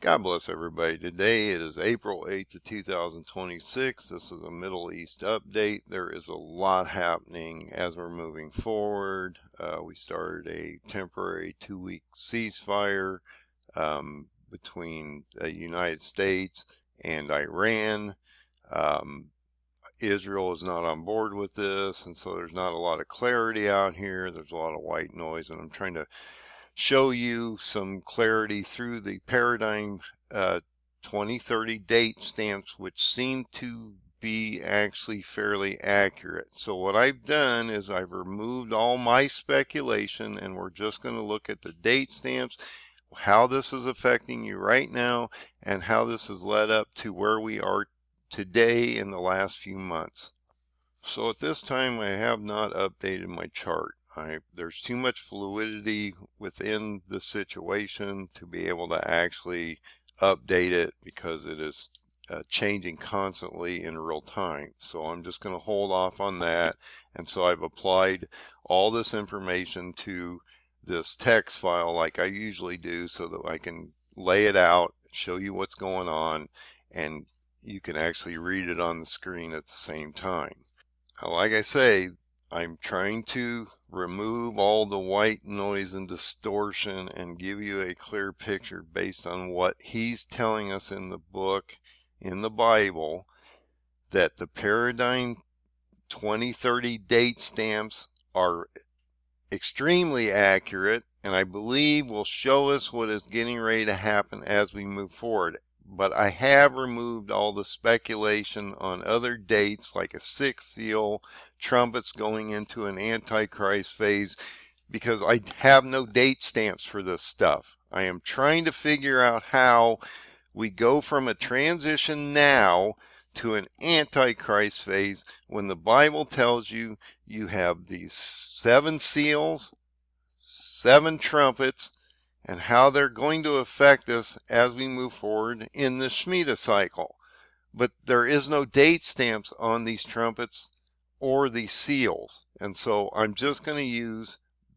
God bless everybody. Today it is April 8th of 2026. This is a Middle East update. There is a lot happening as we're moving forward. We started a temporary 2-week ceasefire between the United States and Iran. Israel is not on board with this, and so there's not a lot of clarity out here. There's a lot of white noise, and I'm trying to show you some clarity through the Paradigm 2030 date stamps, which seem to be actually fairly accurate. So what I've done is I've removed all my speculation, and we're just going to look at the date stamps, how this is affecting you right now, and how this has led up to where we are today in the last few months. So at this time I have not updated my chart. There's too much fluidity within the situation to be able to actually update it because it is changing constantly in real time. So I'm just going to hold off on that. And so I've applied all this information to this text file like I usually do so that I can lay it out, show you what's going on, and you can actually read it on the screen at the same time. Now, like I say, I'm trying to remove all the white noise and distortion and give you a clear picture based on what he's telling us in the book, in the Bible, that the Paradigm 2030 date stamps are extremely accurate, and I believe will show us what is getting ready to happen as we move forward. But I have removed all the speculation on other dates like a sixth seal, trumpets going into an Antichrist phase, because I have no date stamps for this stuff. I am trying to figure out how we go from a transition now to an Antichrist phase when the Bible tells you you have these 7 seals, 7 trumpets, and how they're going to affect us as we move forward in the Shemitah cycle. But there is no date stamps on these trumpets or these seals. And so I'm just going to use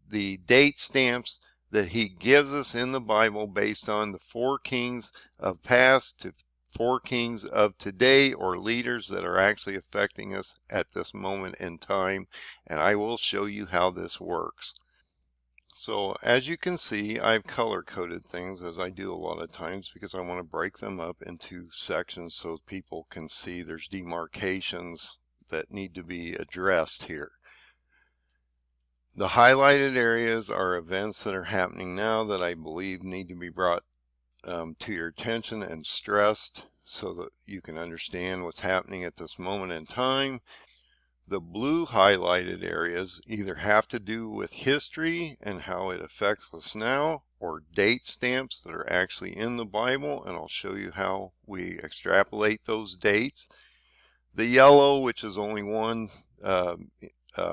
the date stamps that he gives us in the Bible based on the 4 kings of past to 4 kings of today, or leaders that are actually affecting us at this moment in time. And I will show you how this works. So as you can see, I've color coded things, as I do a lot of times, because I want to break them up into sections so people can see there's demarcations that need to be addressed here. The highlighted areas are events that are happening now that I believe need to be brought to your attention and stressed so that you can understand what's happening at this moment in time. The blue highlighted areas either have to do with history and how it affects us now, or date stamps that are actually in the Bible, and I'll show you how we extrapolate those dates. The yellow, which is only one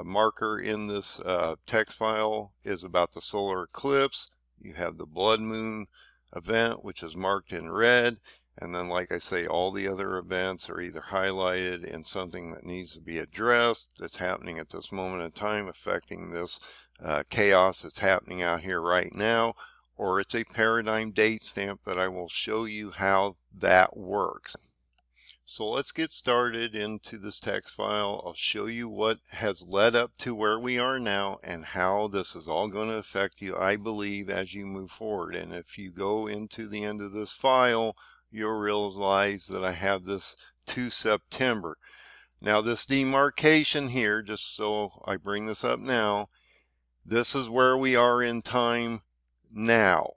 marker in this text file, is about the solar eclipse. You have the blood moon event, which is marked in red. And then, like I say, all the other events are either highlighted in something that needs to be addressed that's happening at this moment in time, affecting this chaos that's happening out here right now, or it's a paradigm date stamp that I will show you how that works. So let's get started into this text file. I'll show you what has led up to where we are now and how this is all going to affect you, I believe, as you move forward. And if you go into the end of this file, you'll realize that I have this to September. Now this demarcation here, just so I bring this up now, this is where we are in time now.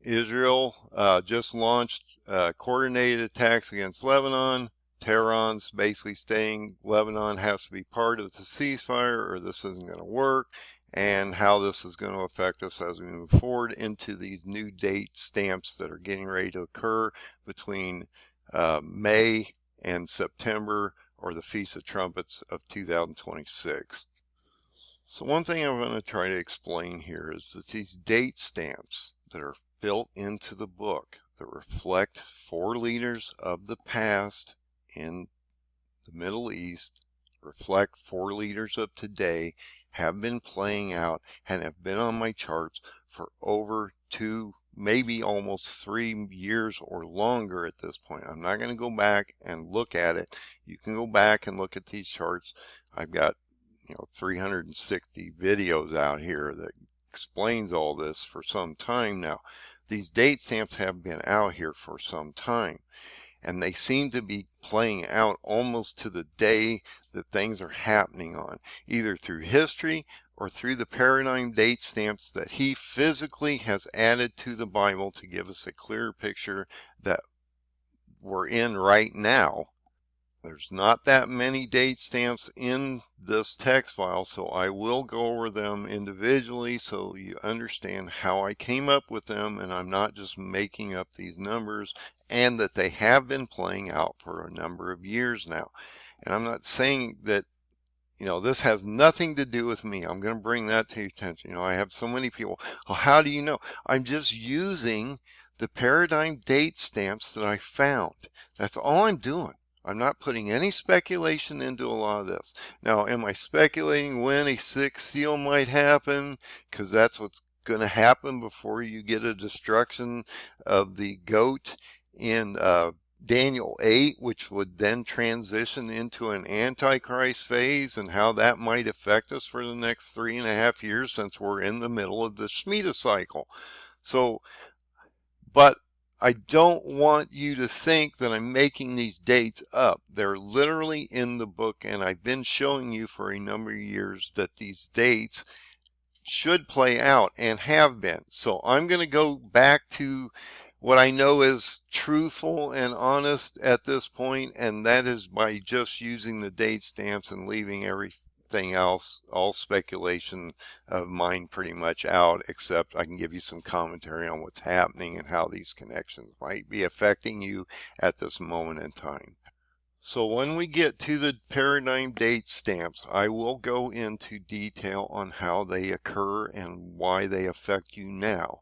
Israel just launched coordinated attacks against Lebanon. Tehran's basically saying Lebanon has to be part of the ceasefire or this isn't going to work, and how this is going to affect us as we move forward into these new date stamps that are getting ready to occur between May and September, or the Feast of Trumpets of 2026. So one thing I'm going to try to explain here is that these date stamps that are built into the book that reflect 4 leaders of the past in the Middle East, reflect 4 leaders of today, have been playing out and have been on my charts for over 2 maybe almost 3 years or longer at this point. I'm not going to go back and look at it. You can go back and look at these charts. I've got 360 videos out here that explains all this for some time now. These date stamps have been out here for some time, and they seem to be playing out almost to the day that things are happening on, either through history or through the paradigm date stamps that he physically has added to the Bible to give us a clearer picture that we're in right now. There's not that many date stamps in this text file, so I will go over them individually so you understand how I came up with them, and I'm not just making up these numbers, and that they have been playing out for a number of years now. And I'm not saying that this has nothing to do with me. I'm going to bring that to your attention. I have so many people, well, how do you know? I'm just using the paradigm date stamps that I found. That's all I'm doing. I'm not putting any speculation into a lot of this. Now, am I speculating when a sixth seal might happen? Because that's what's going to happen before you get a destruction of the goat in Daniel 8, which would then transition into an Antichrist phase, and how that might affect us for the next 3.5 years, since we're in the middle of the Shemitah cycle. So, but I don't want you to think that I'm making these dates up. They're literally in the book, and I've been showing you for a number of years that these dates should play out and have been. So I'm going to go back to what I know is truthful and honest at this point, and that is by just using the date stamps and leaving everything else, all speculation of mine, pretty much out, except I can give you some commentary on what's happening and how these connections might be affecting you at this moment in time. So when we get to the paradigm date stamps, I will go into detail on how they occur and why they affect you now.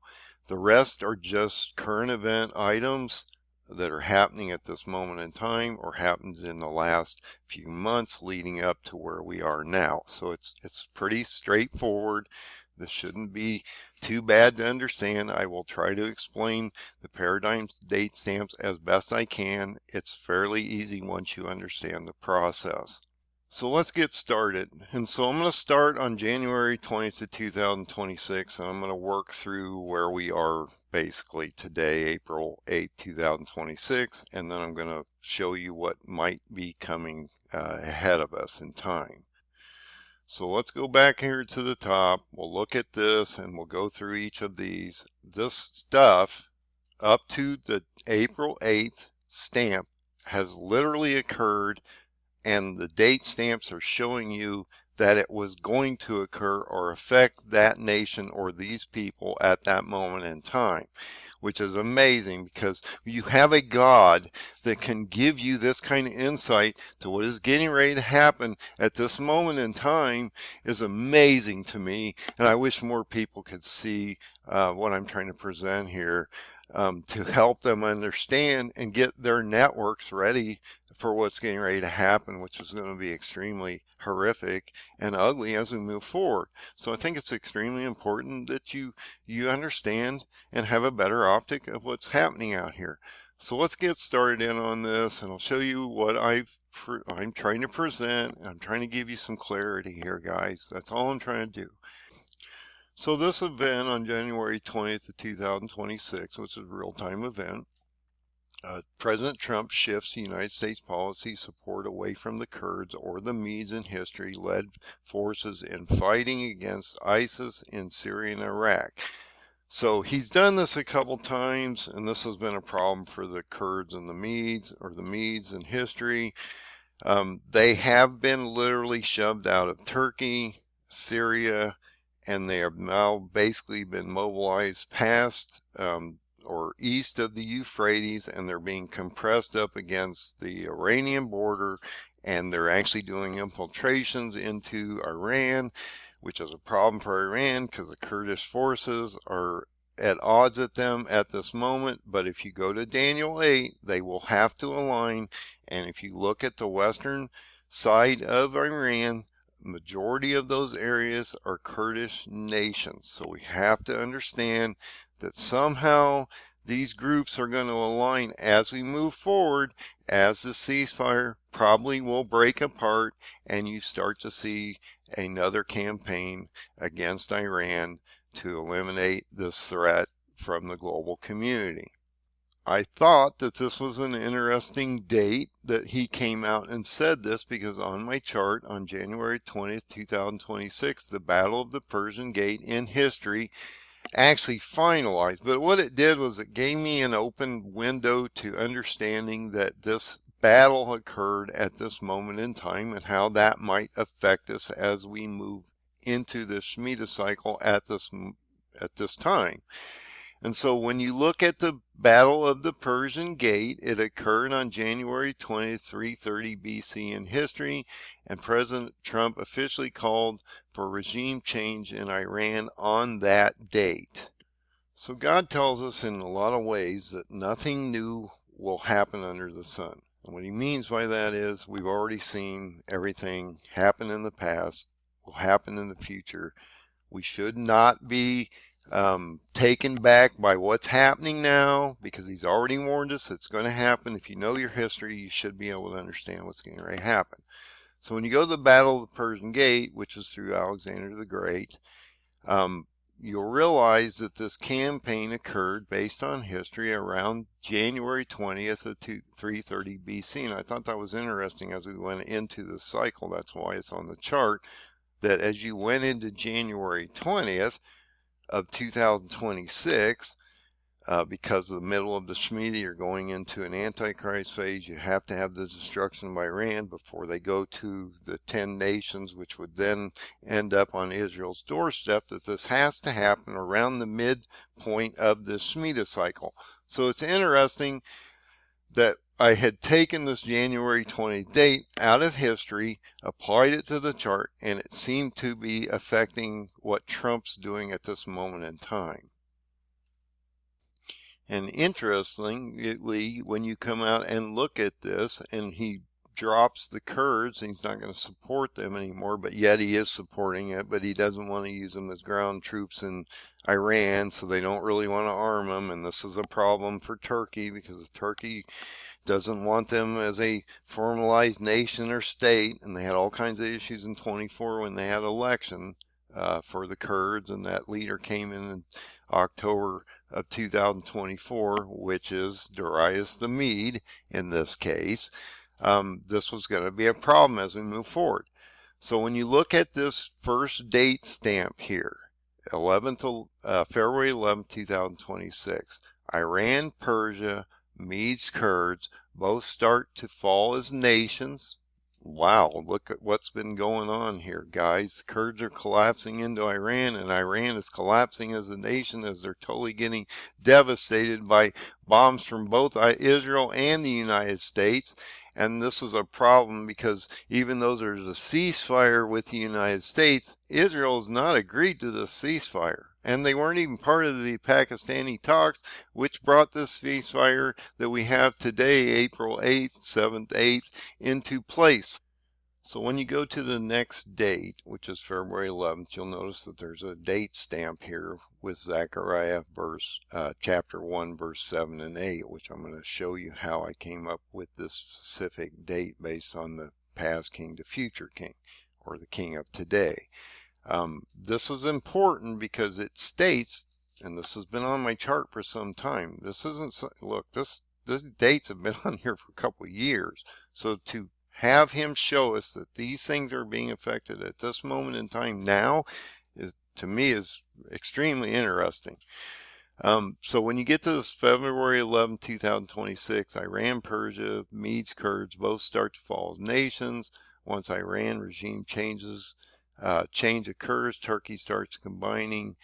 The rest are just current event items that are happening at this moment in time, or happened in the last few months leading up to where we are now. So it's pretty straightforward. This shouldn't be too bad to understand. I will try to explain the paradigm date stamps as best I can. It's fairly easy once you understand the process. So let's get started. And so I'm going to start on January 20th of 2026, and I'm going to work through where we are basically today, April 8th, 2026, and then I'm going to show you what might be coming ahead of us in time. So let's go back here to the top. We'll look at this and we'll go through each of these. This stuff up to the April 8th stamp has literally occurred, and the date stamps are showing you that it was going to occur or affect that nation or these people at that moment in time, which is amazing, because you have a God that can give you this kind of insight to what is getting ready to happen at this moment in time is amazing to me, and I wish more people could see what I'm trying to present here. To help them understand and get their networks ready for what's getting ready to happen, which is going to be extremely horrific and ugly as we move forward. So I think it's extremely important that you understand and have a better optic of what's happening out here. So let's get started in on this, and I'll show you what I'm trying to present. I'm trying to give you some clarity here, guys. That's all I'm trying to do. So this event on January 20th of 2026, which is a real-time event, President Trump shifts the United States policy support away from the Kurds or the Medes in history led forces in fighting against ISIS in Syria and Iraq. So he's done this a couple times, and this has been a problem for the Kurds and the Medes, or the Medes in history. They have been literally shoved out of Turkey, Syria, and they have now basically been mobilized past or east of the Euphrates, and they're being compressed up against the Iranian border, and they're actually doing infiltrations into Iran, which is a problem for Iran because the Kurdish forces are at odds at them at this moment. But if you go to Daniel 8, they will have to align, and if you look at the western side of Iran, majority of those areas are Kurdish nations. So we have to understand that somehow these groups are going to align as we move forward, as the ceasefire probably will break apart, and you start to see another campaign against Iran to eliminate this threat from the global community. I thought that this was an interesting date that he came out and said this, because on my chart on January 20th, 2026, the Battle of the Persian Gate in history actually finalized. But what it did was it gave me an open window to understanding that this battle occurred at this moment in time and how that might affect us as we move into the Shemitah cycle at this time. And so when you look at the Battle of the Persian Gate, it occurred on January 20th, 330 BC in history, and President Trump officially called for regime change in Iran on that date. So God tells us in a lot of ways that nothing new will happen under the sun. And what he means by that is we've already seen everything happen in the past, will happen in the future. We should not be taken back by what's happening now, because he's already warned us it's going to happen. If you know your history, you should be able to understand what's going to happen. So when you go to the Battle of the Persian Gate, which was through Alexander the Great, you'll realize that this campaign occurred based on history around January 20th of 330 BC. And I thought that was interesting as we went into the cycle. That's why it's on the chart, that as you went into January 20th, of 2026, because of the middle of the Shemitah, you're going into an Antichrist phase. You have to have the destruction of Iran before they go to the 10 nations, which would then end up on Israel's doorstep, that this has to happen around the midpoint of the Shemitah cycle. So it's interesting that I had taken this January 20th date out of history, applied it to the chart, and it seemed to be affecting what Trump's doing at this moment in time. And interestingly, when you come out and look at this, and he drops the Kurds, and he's not going to support them anymore, but yet he is supporting it, but he doesn't want to use them as ground troops in Iran, so they don't really want to arm them. And this is a problem for Turkey, because Turkey doesn't want them as a formalized nation or state, and they had all kinds of issues in 24 when they had election for the Kurds, and that leader came in October of 2024, which is Darius the Mede in this case. This was going to be a problem as we move forward. So when you look at this first date stamp here, February 11th, 2026, Iran, Persia, Medes, Kurds both start to fall as nations. Wow, look at what's been going on here, guys. The Kurds are collapsing into Iran, and Iran is collapsing as a nation as they're totally getting devastated by bombs from both Israel and the United States. And this is a problem because even though there's a ceasefire with the United States, Israel has not agreed to the ceasefire. And they weren't even part of the Pakistani talks, which brought this ceasefire that we have today, April 8th, 7th, 8th, into place. So when you go to the next date, which is February 11th, you'll notice that there's a date stamp here with Zechariah chapter 1, verse 7 and 8, which I'm going to show you how I came up with this specific date based on the past king to future king, or the king of today. This is important because it states, and this has been on my chart for some time, this isn't, look, this dates have been on here for a couple of years. So to have him show us that these things are being affected at this moment in time now, to me is extremely interesting. So when you get to this February 11, 2026, Iran, Persia, Medes, Kurds both start to fall as nations. Once Iran regime change occurs, Turkey starts combining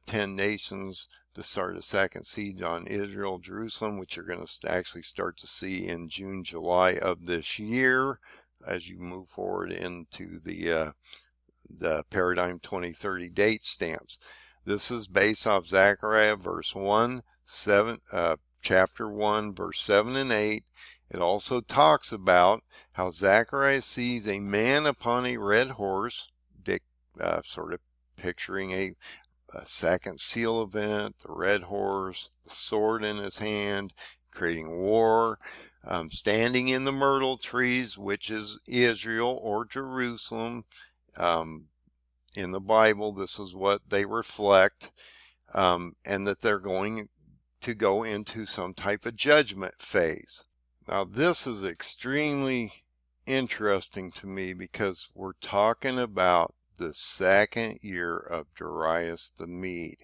10 nations to start a second siege on Israel, Jerusalem, which you're going to actually start to see in June, July of this year as you move forward into the Paradigm 2030 date stamps. This is based off Zechariah chapter 1, verse 7 and 8. It also talks about how Zechariah sees a man upon a red horse, sort of picturing a second seal event, the red horse, the sword in his hand, creating war, standing in the myrtle trees, which is Israel or Jerusalem. In the Bible, this is what they reflect, and that they're going to go into some type of judgment phase. Now, this is extremely interesting to me because we're talking about the second year of Darius the Mede.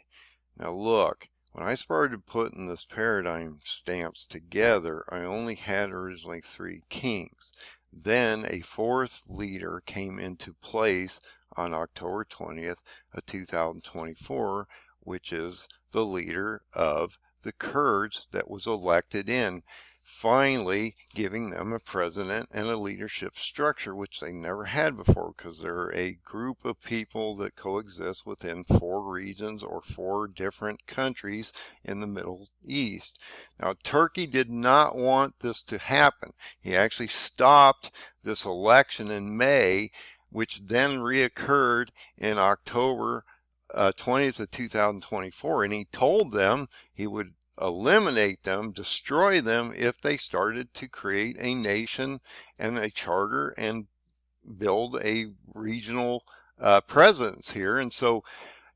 Now look, when I started putting this paradigm stamps together, I only had originally 3 kings. Then a 4th leader came into place on October 20th of 2024, which is the leader of the Kurds that was elected in, finally giving them a president and a leadership structure, which they never had before, because they're a group of people that coexist within 4 regions or 4 different countries in the Middle East. Now, Turkey did not want this to happen. He actually stopped this election in May, which then reoccurred in October 20th of 2024, and he told them he would eliminate them, destroy them if they started to create a nation and a charter and build a regional presence here. And so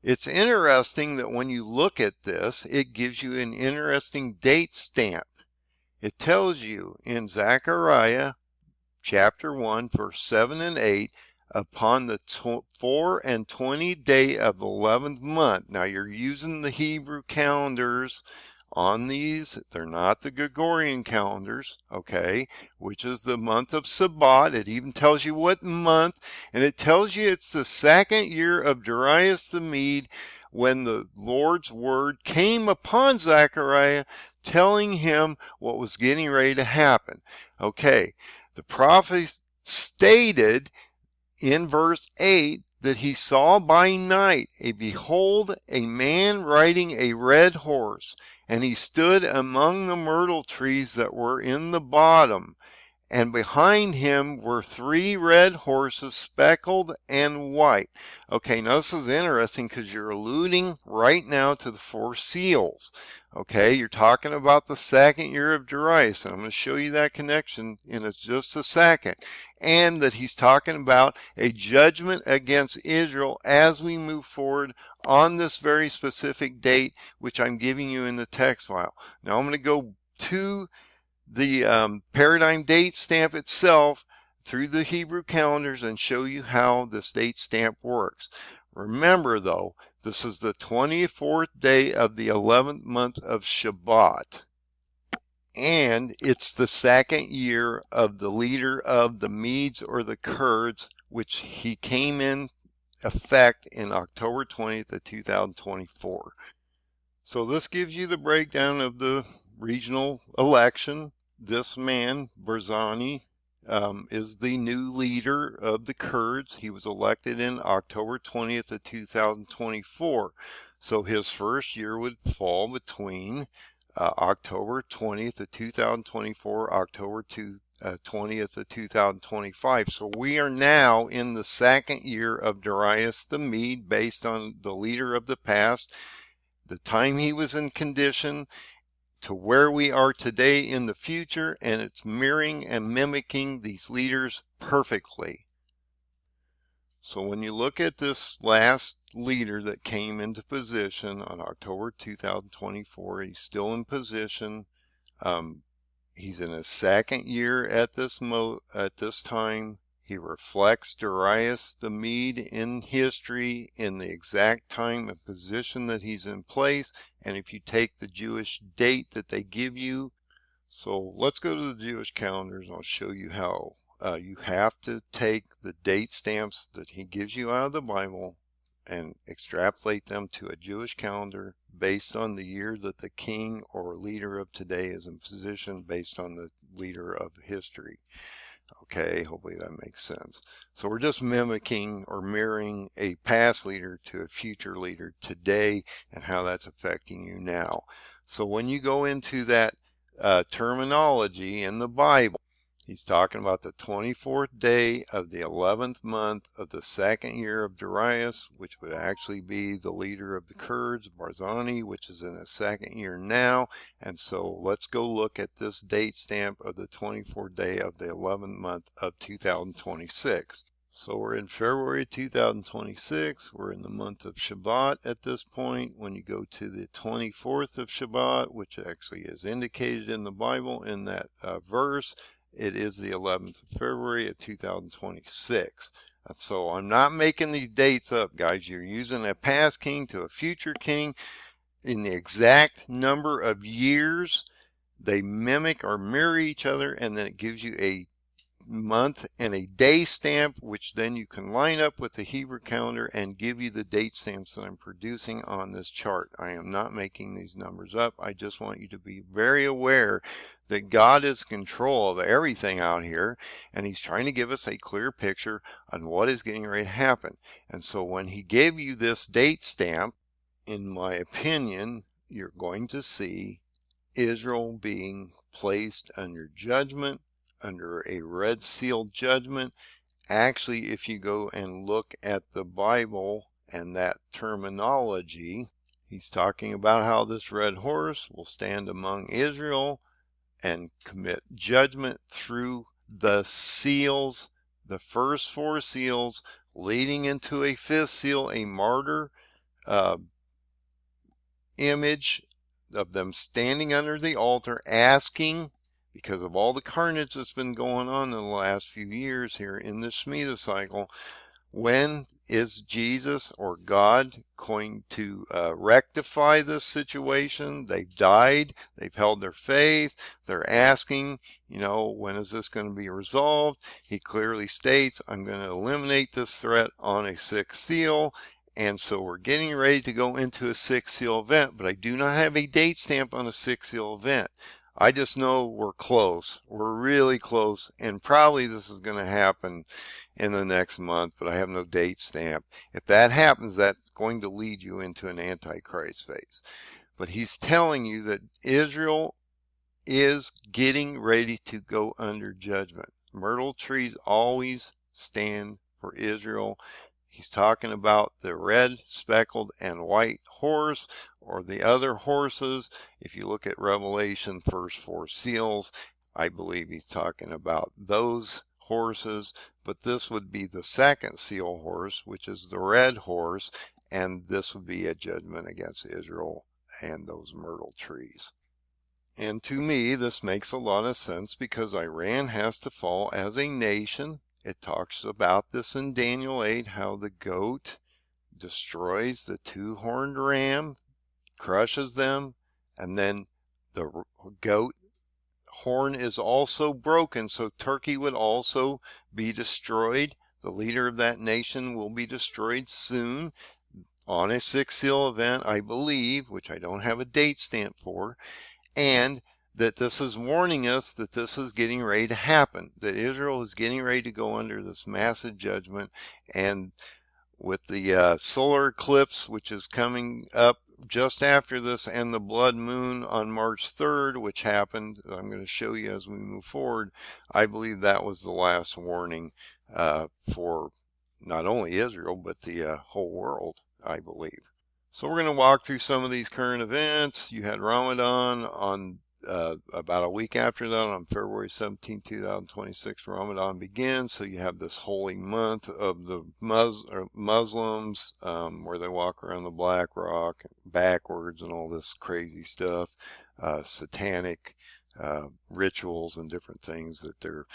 it's interesting that when you look at this, it gives you an interesting date stamp. It tells you in Zechariah chapter 1 verse 7 and 8, upon the 24th day of the 11th month. Now you're using the Hebrew calendars on these. They're not the Gregorian calendars, okay, which is the month of Sabat. It even tells you what month, and it tells you it's the second year of Darius the Mede, when the Lord's word came upon Zechariah, telling him what was getting ready to happen. Okay, the prophet stated in verse 8 that he saw by night, behold, a man riding a red horse, and he stood among the myrtle trees that were in the bottom, and behind him were 3 red horses, speckled and white. Okay, now this is interesting because you're alluding right now to the 4 seals. Okay, you're talking about the second year of Darius, and I'm going to show you that connection in just a second. And that he's talking about a judgment against Israel as we move forward on this very specific date, which I'm giving you in the text file. Now I'm going to go to the paradigm date stamp itself through the Hebrew calendars and show you how this date stamp works. Remember though, this is the 24th day of the 11th month of Shabbat, and it's the second year of the leader of the Medes or the Kurds, which he came in effect in October 20th of 2024. So this gives you the breakdown of the regional election. This man, Barzani, is the new leader of the Kurds. He was elected in October 20th of 2024. So his first year would fall between October 20th of 2024, October 20th of 2025. So we are now in the second year of Darius the Mede, based on the leader of the past, the time he was in condition, to where we are today in the future, and it's mirroring and mimicking these leaders perfectly. So when you look at this last leader that came into position on October 2024, he's still in position. He's in his second year at this time. He reflects Darius the Mede in history, in the exact time and position that he's in place. And if you take the Jewish date that they give you, so let's go to the Jewish calendars. I'll show you how you have to take the date stamps that he gives you out of the Bible and extrapolate them to a Jewish calendar based on the year that the king or leader of today is in position, based on the leader of history. Okay, hopefully that makes sense. So we're just mimicking or mirroring a past leader to a future leader today, and how that's affecting you now. So when you go into that terminology in the Bible, He's talking about the 24th day of the 11th month of the second year of Darius, which would actually be the leader of the Kurds, Barzani, which is in his second year now. And so let's go look at this date stamp of the 24th day of the 11th month of 2026. So we're in February 2026. We're in the month of Shabbat at this point. When you go to the 24th of Shabbat, which actually is indicated in the Bible in that verse, it is the 11th of February of 2026. So I'm not making these dates up, guys. You're using a past king to a future king in the exact number of years. They mimic or mirror each other, and then it gives you a month and a day stamp, which then you can line up with the Hebrew calendar and give you the date stamps that I'm producing on this chart. I am not making these numbers up. I just want you to be very aware that God is in control of everything out here, and he's trying to give us a clear picture on what is getting ready to happen. And so when he gave you this date stamp, in my opinion, you're going to see Israel being placed under judgment, under a red seal judgment. Actually, if you go and look at the Bible and that terminology, he's talking about how this red horse will stand among Israel and commit judgment through the seals, the first 4 seals, leading into a 5th seal, a martyr image of them standing under the altar asking, because of all the carnage that's been going on in the last few years here in the Shemitah cycle, when is Jesus or God going to rectify this situation? They've died. They've held their faith. They're asking, when is this going to be resolved? He clearly states, I'm going to eliminate this threat on a 6th seal. And so we're getting ready to go into a 6th seal event, but I do not have a date stamp on a 6th seal event. I just know we're close. We're really close, and probably this is going to happen in the next month, but I have no date stamp. If that happens, that's going to lead you into an Antichrist phase. But he's telling you that Israel is getting ready to go under judgment. Myrtle trees always stand for Israel. He's talking about the red, speckled, and white horse, or the other horses. If you look at Revelation, first 4 seals, I believe he's talking about those horses, but this would be the 2nd seal horse, which is the red horse, and this would be a judgment against Israel and those myrtle trees. And to me, this makes a lot of sense, because Iran has to fall as a nation. It talks about this in Daniel 8, how the goat destroys the 2-horned ram, crushes them, and then the goat horn is also broken, so Turkey would also be destroyed. The leader of that nation will be destroyed soon on a 6th seal event, I believe, which I don't have a date stamp for, and that this is warning us that this is getting ready to happen, that Israel is getting ready to go under this massive judgment. And with the solar eclipse, which is coming up just after this, and the blood moon on March 3rd, which happened, I'm going to show you as we move forward, I believe that was the last warning for not only Israel, but the whole world, I believe. So we're going to walk through some of these current events. You had Ramadan on about a week after that, on February 17, 2026, Ramadan begins. So you have this holy month of the Muslims, where they walk around the Black Rock backwards and all this crazy stuff, satanic rituals and different things that they're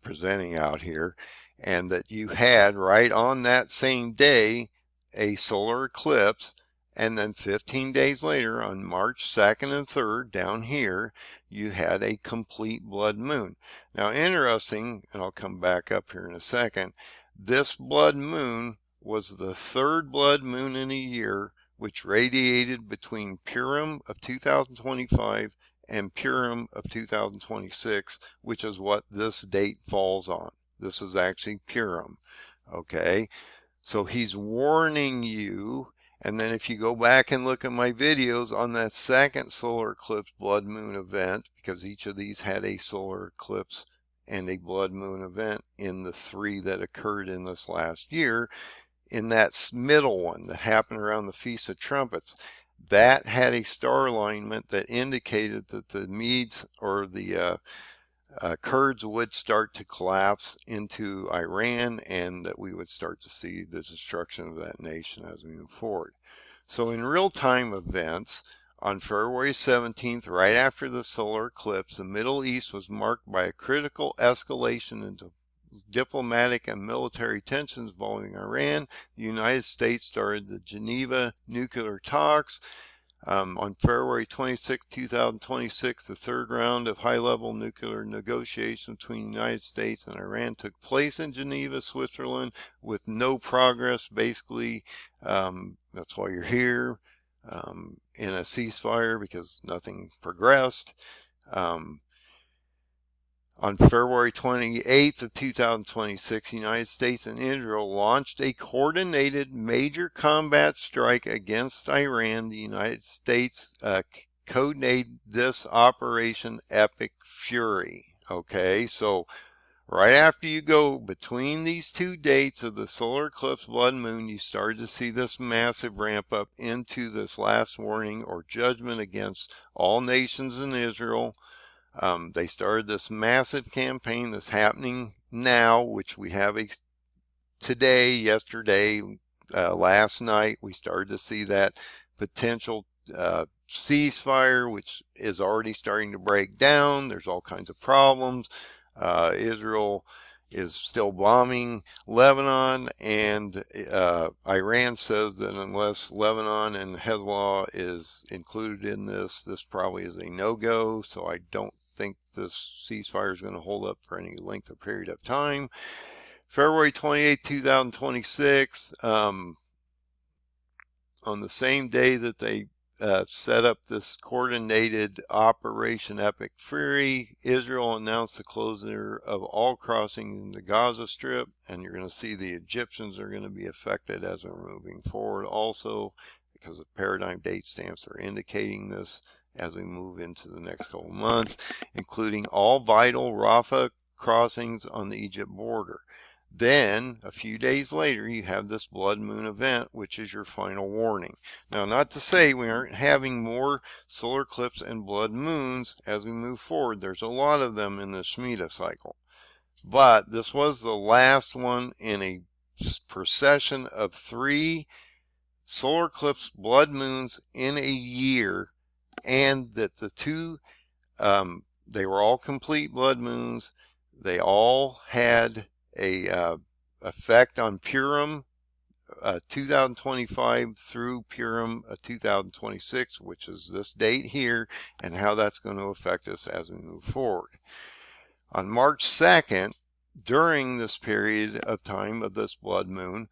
presenting out here. And that you had right on that same day a solar eclipse, and then 15 days later, on March 2nd and 3rd, down here, you had a complete blood moon. Now, interesting, and I'll come back up here in a second, this blood moon was the 3rd blood moon in a year, which radiated between Purim of 2025 and Purim of 2026, which is what this date falls on. This is actually Purim, okay? So he's warning you, And then if you go back and look at my videos on that second solar eclipse blood moon event, because each of these had a solar eclipse and a blood moon event in the 3 that occurred in this last year, in that middle one that happened around the Feast of Trumpets, that had a star alignment that indicated that the Medes or the Kurds would start to collapse into Iran, and that we would start to see the destruction of that nation as we move forward. So in real-time events, on February 17th, right after the solar eclipse, the Middle East was marked by a critical escalation into diplomatic and military tensions involving Iran. The United States started the Geneva nuclear talks. On February 26, 2026, the third round of high-level nuclear negotiations between the United States and Iran took place in Geneva, Switzerland, with no progress. Basically, that's why you're here, in a ceasefire, because nothing progressed. On February 28th of 2026, the United States and Israel launched a coordinated major combat strike against Iran. The United States codenamed this Operation Epic Fury. Okay, so right after you go between these 2 dates of the solar eclipse blood moon, you started to see this massive ramp up into this last warning or judgment against all nations in Israel. They started this massive campaign that's happening now, which we have today, yesterday, last night. We started to see that potential ceasefire, which is already starting to break down. There's all kinds of problems. Israel is still bombing Lebanon, and Iran says that unless Lebanon and Hezbollah is included in this, this probably is a no-go. So I don't think this ceasefire is going to hold up for any length of period of time. February 28, 2026, on the same day that they set up this coordinated Operation Epic Fury, Israel announced the closure of all crossings in the Gaza Strip, and you're going to see the Egyptians are going to be affected as we're moving forward also, because the paradigm date stamps are indicating this as we move into the next couple months, including all vital Rafah crossings on the Egypt border. Then, a few days later, you have this blood moon event, which is your final warning. Now, not to say we aren't having more solar eclipse and blood moons as we move forward. There's a lot of them in the Shemitah cycle. But this was the last one in a procession of 3 solar eclipse blood moons in a year, and that the 2, they were all complete blood moons. They all had a effect on Purim 2025 through Purim 2026, which is this date here, and how that's going to affect us as we move forward. On March 2nd, during this period of time of this blood moon,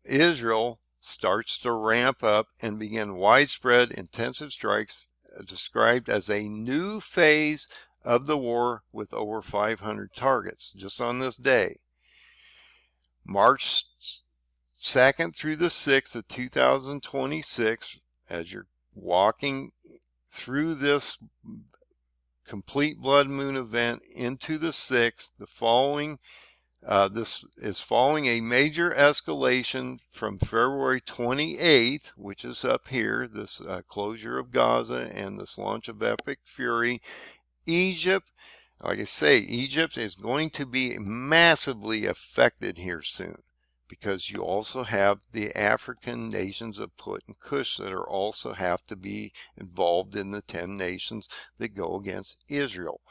Israel starts to ramp up and begin widespread intensive strikes described as a new phase of the war with over 500 targets just on this day. March 2nd through the 6th of 2026, as you're walking through this complete blood moon event into the 6th, the following this is following a major escalation from February 28th, which is up here, this closure of Gaza and this launch of Epic Fury. Egypt, like I say, Egypt is going to be massively affected here soon, because you also have the African nations of Put and Kush that are also have to be involved in the 10 nations that go against Israel.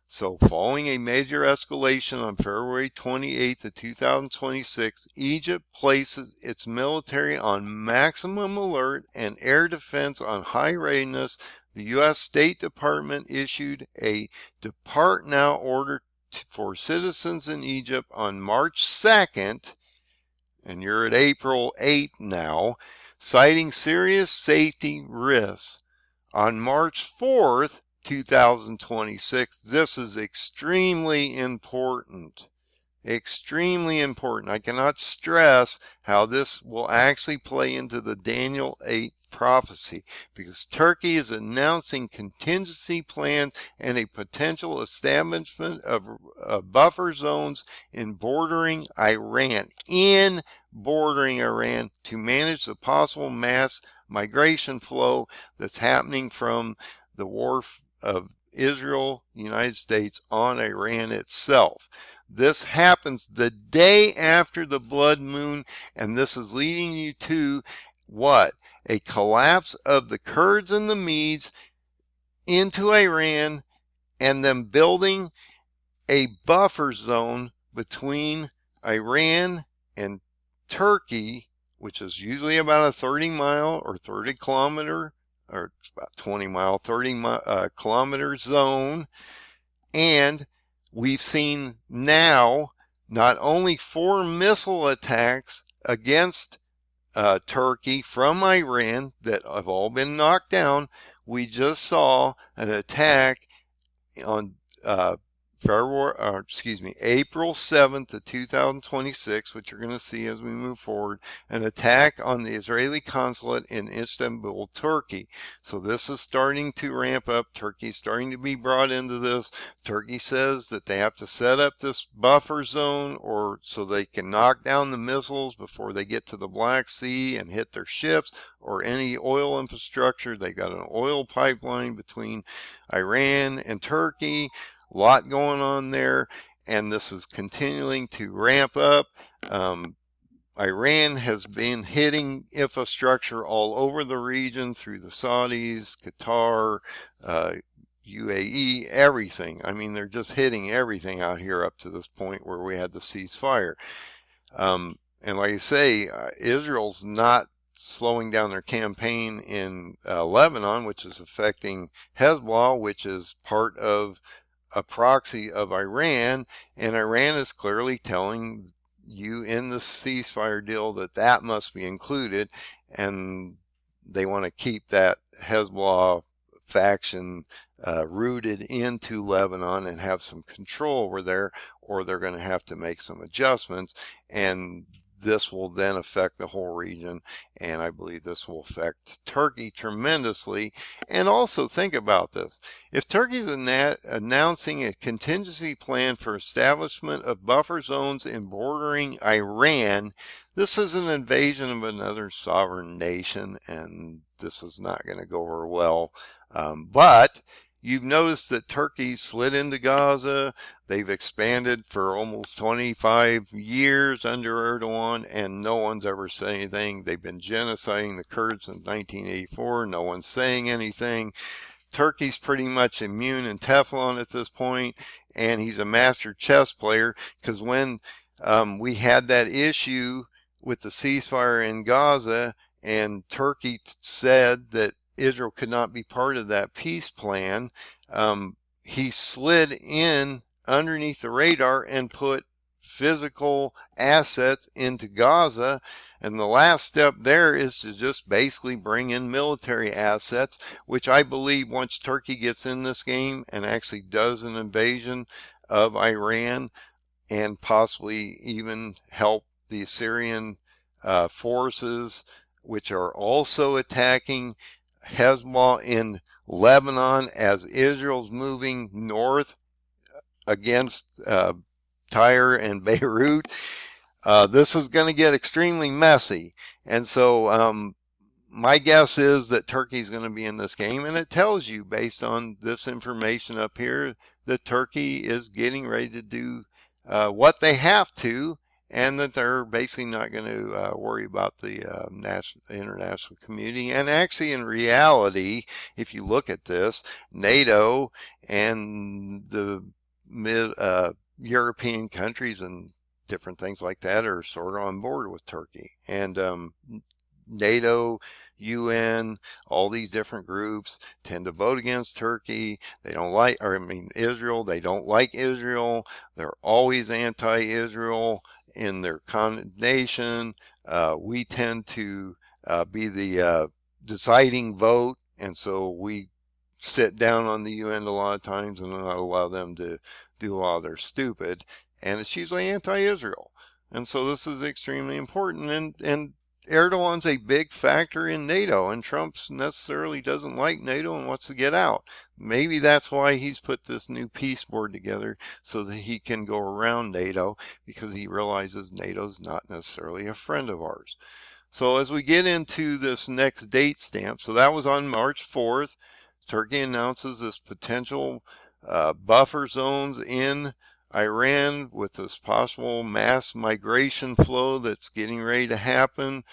So following a major escalation on February 28th of 2026, Egypt places its military on maximum alert and air defense on high readiness. The U.S. State Department issued a Depart Now order for citizens in Egypt on March 2nd, and you're at April 8th now, citing serious safety risks. On March 4th, 2026, this is extremely important. Extremely important. I cannot stress how this will actually play into the Daniel 8 prophecy, because Turkey is announcing contingency plans and a potential establishment of buffer zones in bordering Iran, to manage the possible mass migration flow that's happening from the war of Israel, United States on Iran itself. This happens the day after the blood moon, and this is leading you to what? A collapse of the Kurds and the Medes into Iran, and them building a buffer zone between Iran and Turkey, which is usually about a 30-mile or 30-kilometer, or about 20-mile, 30-kilometer zone. And we've seen now not only 4 missile attacks against Turkey from Iran that have all been knocked down. We just saw an attack on April 7th of 2026, which you're going to see as we move forward, an attack on the Israeli consulate in Istanbul, Turkey. So this is starting to ramp up. Turkey's starting to be brought into this. Turkey says that they have to set up this buffer zone or so they can knock down the missiles before they get to the Black Sea and hit their ships or any oil infrastructure. They got an oil pipeline between Iran and Turkey. A lot going on there, and this is continuing to ramp up. Iran has been hitting infrastructure all over the region through the Saudis, Qatar, UAE, everything. I mean, they're just hitting everything out here up to this point where we had the ceasefire. And like I say, Israel's not slowing down their campaign in Lebanon, which is affecting Hezbollah, which is part of a proxy of Iran, and Iran is clearly telling you in the ceasefire deal that that must be included, and they want to keep that Hezbollah faction rooted into Lebanon and have some control over there, or they're going to have to make some adjustments, and this will then affect the whole region, and I believe this will affect Turkey tremendously. And also think about this. If Turkey's announcing a contingency plan for establishment of buffer zones in bordering Iran, this is an invasion of another sovereign nation, and this is not going to go over well. But you've noticed that Turkey slid into Gaza. They've expanded for almost 25 years under Erdogan, and no one's ever said anything. They've been genociding the Kurds since 1984. No one's saying anything. Turkey's pretty much immune and Teflon at this point, and he's a master chess player, because when we had that issue with the ceasefire in Gaza, and Turkey said that Israel could not be part of that peace plan, he slid in underneath the radar and put physical assets into Gaza, and the last step there is to just basically bring in military assets, which I believe once Turkey gets in this game and actually does an invasion of Iran and possibly even help the Syrian forces, which are also attacking Hezbollah in Lebanon as Israel's moving north against Tyre and Beirut. This is going to get extremely messy. And so my guess is that Turkey's going to be in this game, and it tells you based on this information up here that Turkey is getting ready to do what they have to, and that they're basically not going to worry about the international community. And actually, in reality, if you look at this, NATO and the European countries and different things like that are sort of on board with Turkey. And NATO, UN, all these different groups tend to vote against Turkey. They don't like, Israel. They don't like Israel. They're always anti-Israel in their condemnation. We tend to be the deciding vote, and so we sit down on the UN a lot of times and not allow them to do all their stupid. and it's usually anti-Israel. And so this is extremely important. And Erdogan's a big factor in NATO, and Trump necessarily doesn't like NATO and wants to get out. Maybe that's why he's put this new peace board together, so that he can go around NATO, because he realizes NATO's not necessarily a friend of ours. So as we get into this next date stamp, so that was on March 4th, Turkey announces this potential buffer zones in Iran with this possible mass migration flow that's getting ready to happen.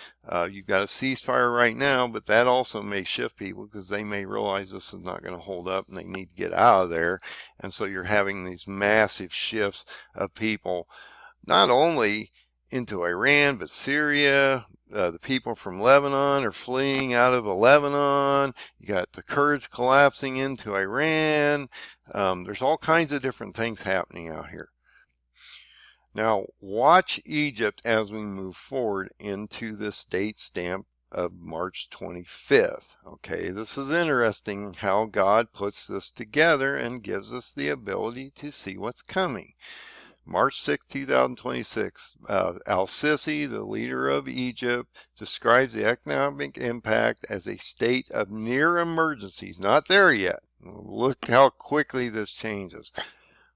You've got a ceasefire right now, but that also may shift people, because they may realize this is not going to hold up and they need to get out of there. And so you're having these massive shifts of people, not only into Iran, but Syria. The people from Lebanon are fleeing out of Lebanon. You got the Kurds collapsing into Iran. There's all kinds of different things happening out here. Now, watch Egypt as we move forward into this date stamp of March 25th. Okay, this is interesting how God puts this together and gives us the ability to see what's coming. March 6, 2026, Al-Sisi, the leader of Egypt, describes the economic impact as a state of near emergency. He's not there yet. Look how quickly this changes.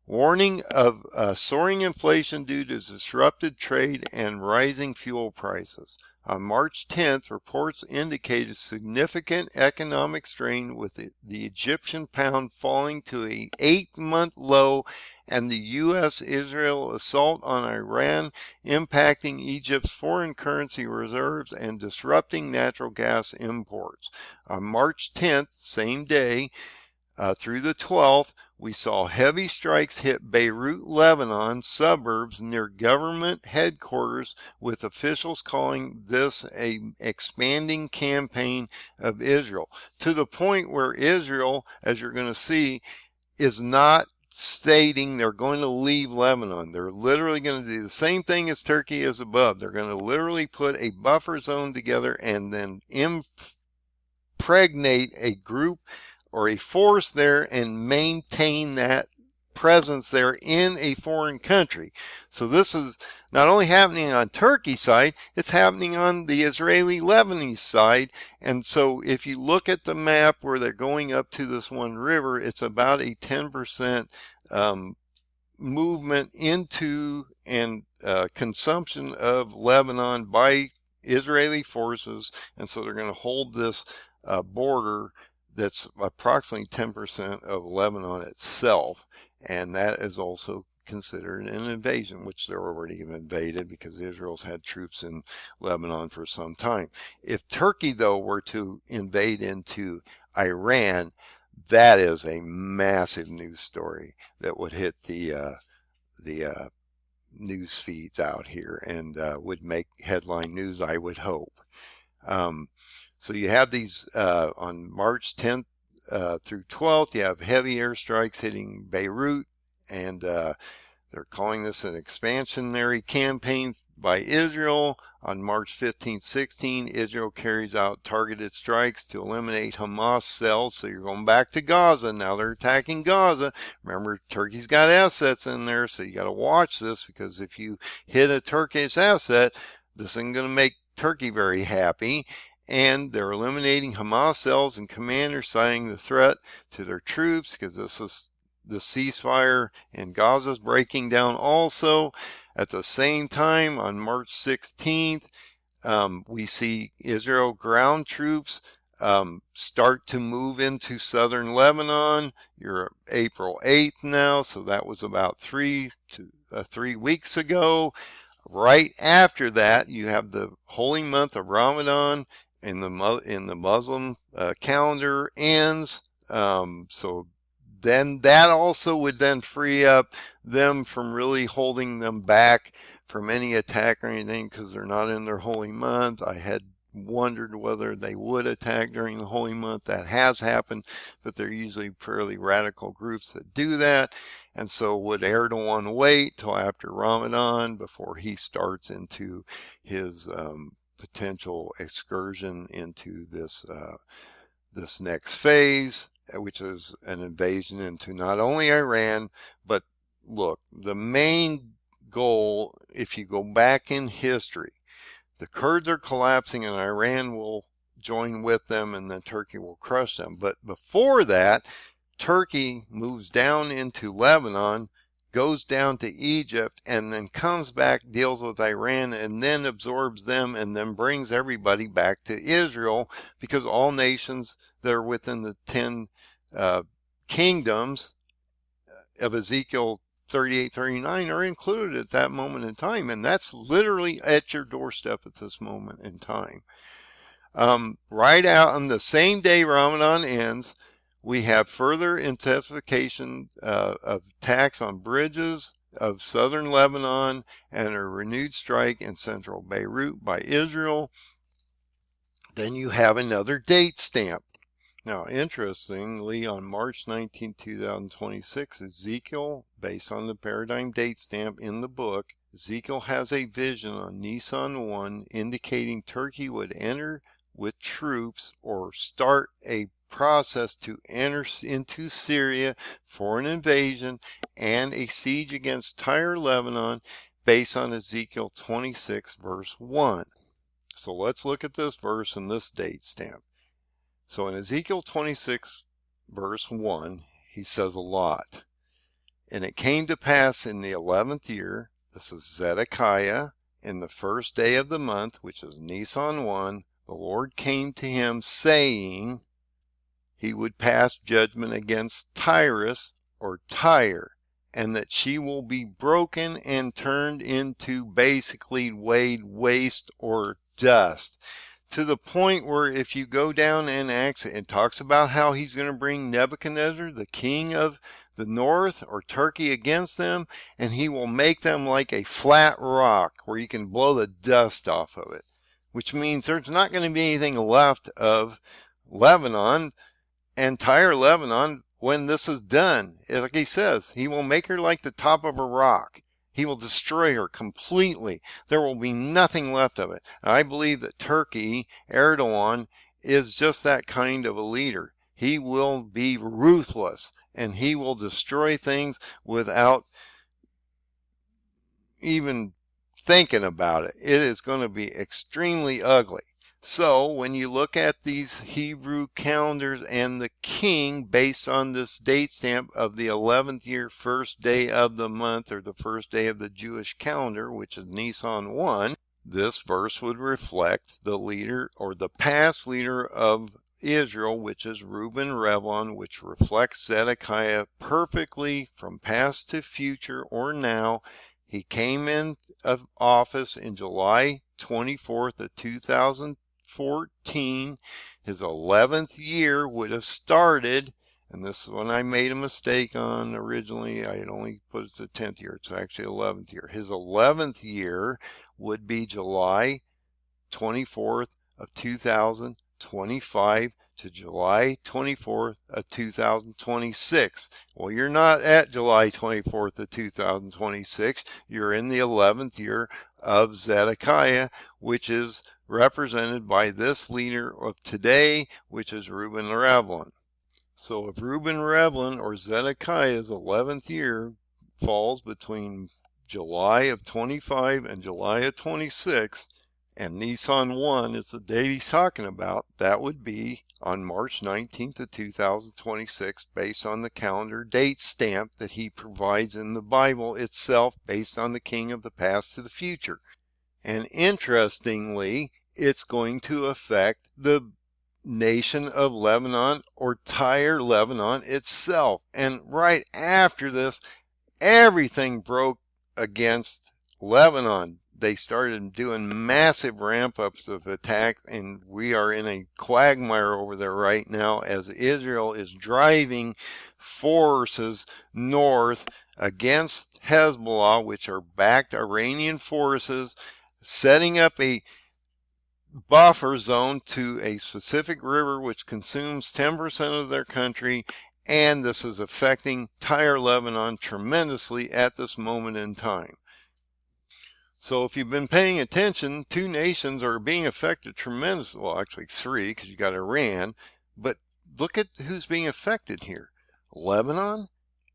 Warning of soaring inflation due to disrupted trade and rising fuel prices. On March 10th, reports indicated significant economic strain, with the Egyptian pound falling to an 8-month low, and the U.S.-Israel assault on Iran impacting Egypt's foreign currency reserves and disrupting natural gas imports. On March 10th, same day, through the 12th, we saw heavy strikes hit Beirut, Lebanon suburbs near government headquarters, with officials calling this an expanding campaign of Israel, to the point where Israel, as you're going to see, is not stating they're going to leave Lebanon. They're literally going to do the same thing as Turkey is above. They're going to literally put a buffer zone together and then impregnate a group or a force there and maintain that presence there in a foreign country. So this is not only happening on Turkey's side, it's happening on the Israeli-Lebanese side. And so if you look at the map where they're going up to this one river, it's about a 10% movement into and consumption of Lebanon by Israeli forces. And so they're going to hold this border that's approximately 10% of Lebanon itself, and that is also considered an invasion, which they're already invaded, because Israel's had troops in Lebanon for some time. If Turkey, though, were to invade into Iran, that is a massive news story that would hit the news feeds out here, and would make headline news, I would hope. So you have these on March 10th through 12th, you have heavy airstrikes hitting Beirut, and they're calling this an expansionary campaign by Israel. On March 15th, 16th, Israel carries out targeted strikes to eliminate Hamas cells. So you're going back to Gaza. Now they're attacking Gaza. Remember, Turkey's got assets in there, so you got to watch this, because if you hit a Turkish asset, this isn't going to make Turkey very happy. And they're eliminating Hamas cells and commanders, citing the threat to their troops, because this is the ceasefire in Gaza is breaking down also. At the same time, on March 16th, we see Israel ground troops start to move into southern Lebanon. You're April 8th now, so that was about 3 weeks ago. Right after that, you have the holy month of Ramadan in the Muslim calendar ends. So then that also would then free up them from really holding them back from any attack or anything, because they're not in their holy month. I had wondered whether they would attack during the holy month. That has happened, but they're usually fairly radical groups that do that. And so would Erdogan wait till after Ramadan before he starts into his potential excursion into this next phase, which is an invasion into not only Iran, but look, the main goal, if you go back in history. The Kurds are collapsing and Iran will join with them, and then Turkey will crush them. But before that, Turkey moves down into Lebanon, goes down to Egypt, and then comes back, deals with Iran, and then absorbs them, and then brings everybody back to Israel, because all nations that are within the 10 kingdoms of Ezekiel 38, 39 are included at that moment in time, and that's literally at your doorstep at this moment in time. Right out on the same day Ramadan ends, we have further intensification of attacks on bridges of southern Lebanon and a renewed strike in central Beirut by Israel. Then you have another date stamp. Now, interestingly, on March 19, 2026, Ezekiel, based on the paradigm date stamp in the book, Ezekiel has a vision on Nisan 1 indicating Turkey would enter with troops or start a process to enter into Syria for an invasion and a siege against Tyre, Lebanon, based on Ezekiel 26, verse 1. So let's look at this verse and this date stamp. So in Ezekiel 26, verse 1, he says a lot. And it came to pass in the 11th year, this is Zedekiah, in the first day of the month, which is Nisan 1, the Lord came to him saying he would pass judgment against Tyrus, or Tyre, and that she will be broken and turned into basically laid waste or dust. To the point where if you go down and it talks about how he's going to bring Nebuchadnezzar, the king of the north, or Turkey, against them, and he will make them like a flat rock where you can blow the dust off of it, which means there's not going to be anything left of Lebanon and Tyre, Lebanon, when this is done. Like he says, he will make her like the top of a rock. He will destroy her completely. There will be nothing left of it. And I believe that Turkey, Erdogan, is just that kind of a leader. He will be ruthless, and he will destroy things without even thinking about it. It is going to be extremely ugly. So when you look at these Hebrew calendars and the king, based on this date stamp of the 11th year, first day of the month, or the first day of the Jewish calendar, which is Nisan 1, this verse would reflect the leader, or the past leader of Israel, which is Reuben Revlon, which reflects Zedekiah perfectly from past to future or now. He came in of office in July 24th of 2014. His 11th year would have started, and this is when I made a mistake on originally. I had only put it the 10th year. It's actually 11th year. His 11th year would be July 24th of 2025 to July 24th of 2026. Well, you're not at July 24th of 2026. You're in the 11th year of Zedekiah, which is represented by this leader of today, which is Reuben Revlon. So if Reuben Revlon, or Zedekiah's 11th year, falls between July of 25 and July of 26, and Nisan 1 is the date he's talking about, that would be on March 19th of 2026, based on the calendar date stamp that he provides in the Bible itself, based on the king of the past to the future. And interestingly, it's going to affect the nation of Lebanon, or Tyre, Lebanon itself. And right after this, everything broke against Lebanon. They started doing massive ramp-ups of attack, and we are in a quagmire over there right now as Israel is driving forces north against Hezbollah, which are backed Iranian forces, setting up a buffer zone to a specific river which consumes 10% of their country, and this is affecting Tyre, Lebanon tremendously at this moment in time. So if you've been paying attention, two nations are being affected tremendously. Well, actually three, because you got Iran, but look at who's being affected here. Lebanon,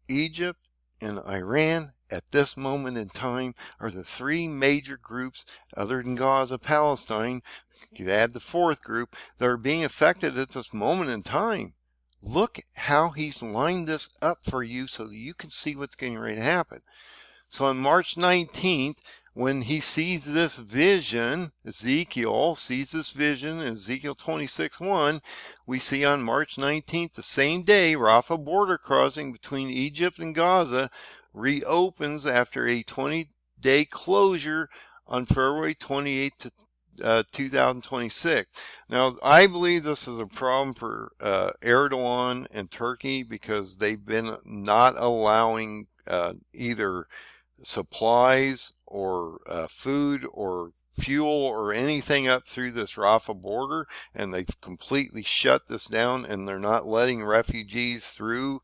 Egypt, and Iran at this moment in time are the three major groups, other than Gaza, Palestine. You could add the fourth group, that are being affected at this moment in time. Look how he's lined this up for you so that you can see what's getting ready to happen. So on March 19th, when he sees this vision, Ezekiel sees this vision in Ezekiel 26:1, we see on March 19th, the same day, Rafah border crossing between Egypt and Gaza reopens after a 20-day closure on February 28th, 2026. Now, I believe this is a problem for Erdogan and Turkey because they've been not allowing either supplies or food or fuel or anything up through this Rafah border, and they've completely shut this down, and they're not letting refugees through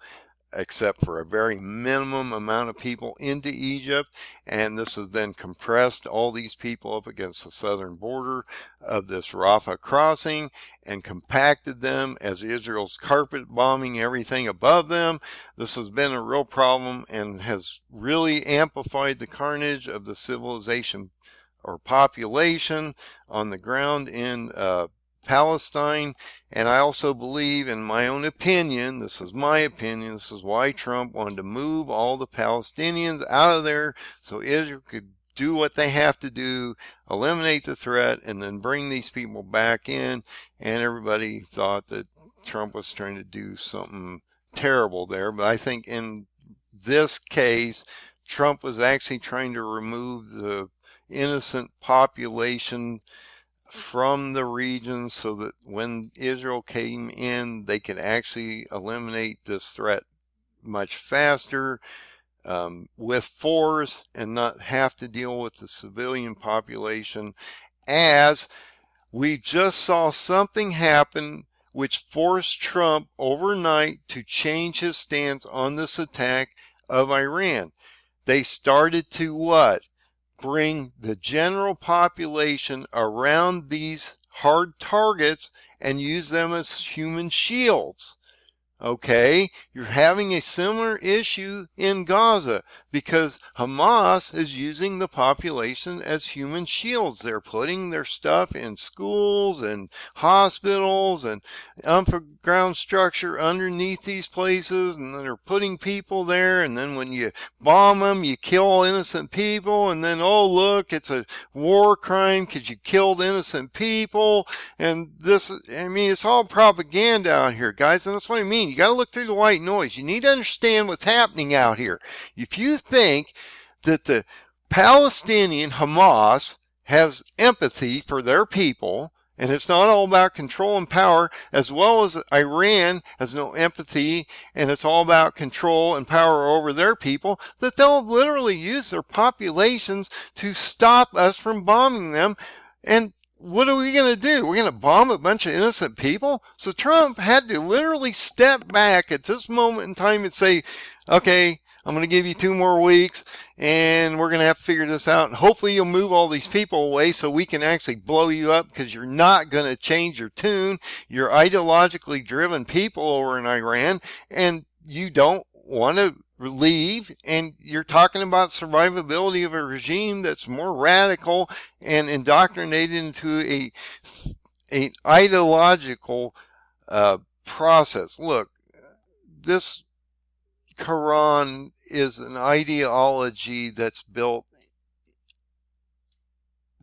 except for a very minimum amount of people into Egypt. And this has then compressed all these people up against the southern border of this Rafah crossing and compacted them as Israel's carpet bombing everything above them. This has been a real problem and has really amplified the carnage of the civilization or population on the ground in Palestine. And I also believe, in my own opinion, this is my opinion, this is why Trump wanted to move all the Palestinians out of there so Israel could do what they have to do, eliminate the threat, and then bring these people back in. And everybody thought that Trump was trying to do something terrible there. But I think in this case, Trump was actually trying to remove the innocent population from the region so that when Israel came in, they could actually eliminate this threat much faster with force and not have to deal with the civilian population, as we just saw something happen which forced Trump overnight to change his stance on this attack of Iran. They started to what? Bring the general population around these hard targets and use them as human shields. Okay, you're having a similar issue in Gaza because Hamas is using the population as human shields. They're putting their stuff in schools and hospitals and underground structure underneath these places, and then they're putting people there, and then when you bomb them, you kill innocent people, and then, oh, look, it's a war crime because you killed innocent people. And this, I mean, it's all propaganda out here, guys, and that's what I mean. You got to look through the white noise. You need to understand what's happening out here. If you think that the Palestinian Hamas has empathy for their people, and it's not all about control and power, as well as Iran has no empathy and it's all about control and power over their people, that they'll literally use their populations to stop us from bombing them. And what are we going to do? We're going to bomb a bunch of innocent people? So Trump had to literally step back at this moment in time and say, okay, I'm going to give you 2 more weeks and we're going to have to figure this out. And hopefully you'll move all these people away so we can actually blow you up, because you're not going to change your tune. You're ideologically driven people over in Iran, and you don't want to leave, and you're talking about survivability of a regime that's more radical and indoctrinated into a ideological process. Look, this Quran is an ideology that's built,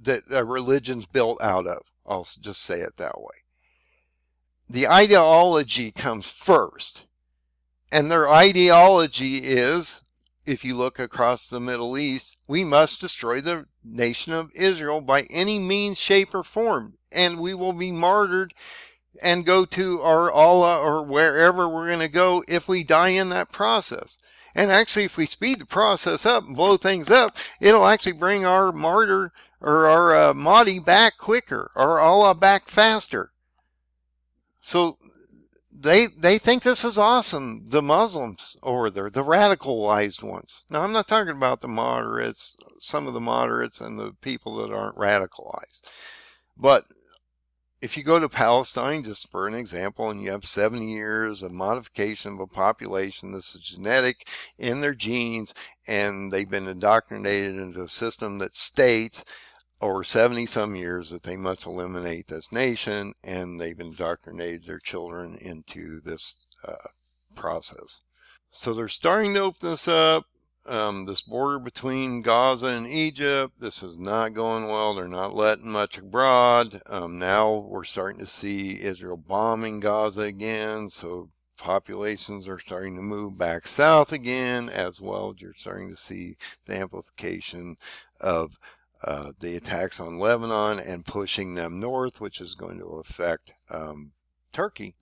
that a religion's built out of. I'll just say it that way. The ideology comes first. And their ideology is, if you look across the Middle East, we must destroy the nation of Israel by any means, shape, or form. And we will be martyred and go to our Allah or wherever we're going to go if we die in that process. And actually, if we speed the process up and blow things up, it'll actually bring our martyr or our Mahdi back quicker, or Allah back faster. So they think this is awesome, the Muslims over there, the radicalized ones. Now, I'm not talking about the moderates, some of the moderates and the people that aren't radicalized. But if you go to Palestine, just for an example, and you have 70 years of modification of a population, this is genetic in their genes, and they've been indoctrinated into a system that states over 70 some years that they must eliminate this nation, and they've indoctrinated their children into this process. So they're starting to open this up. This border between Gaza and Egypt, this is not going well. They're not letting much abroad. Now we're starting to see Israel bombing Gaza again, so populations are starting to move back south again, as well. You're starting to see the amplification of the attacks on Lebanon and pushing them north, which is going to affect Turkey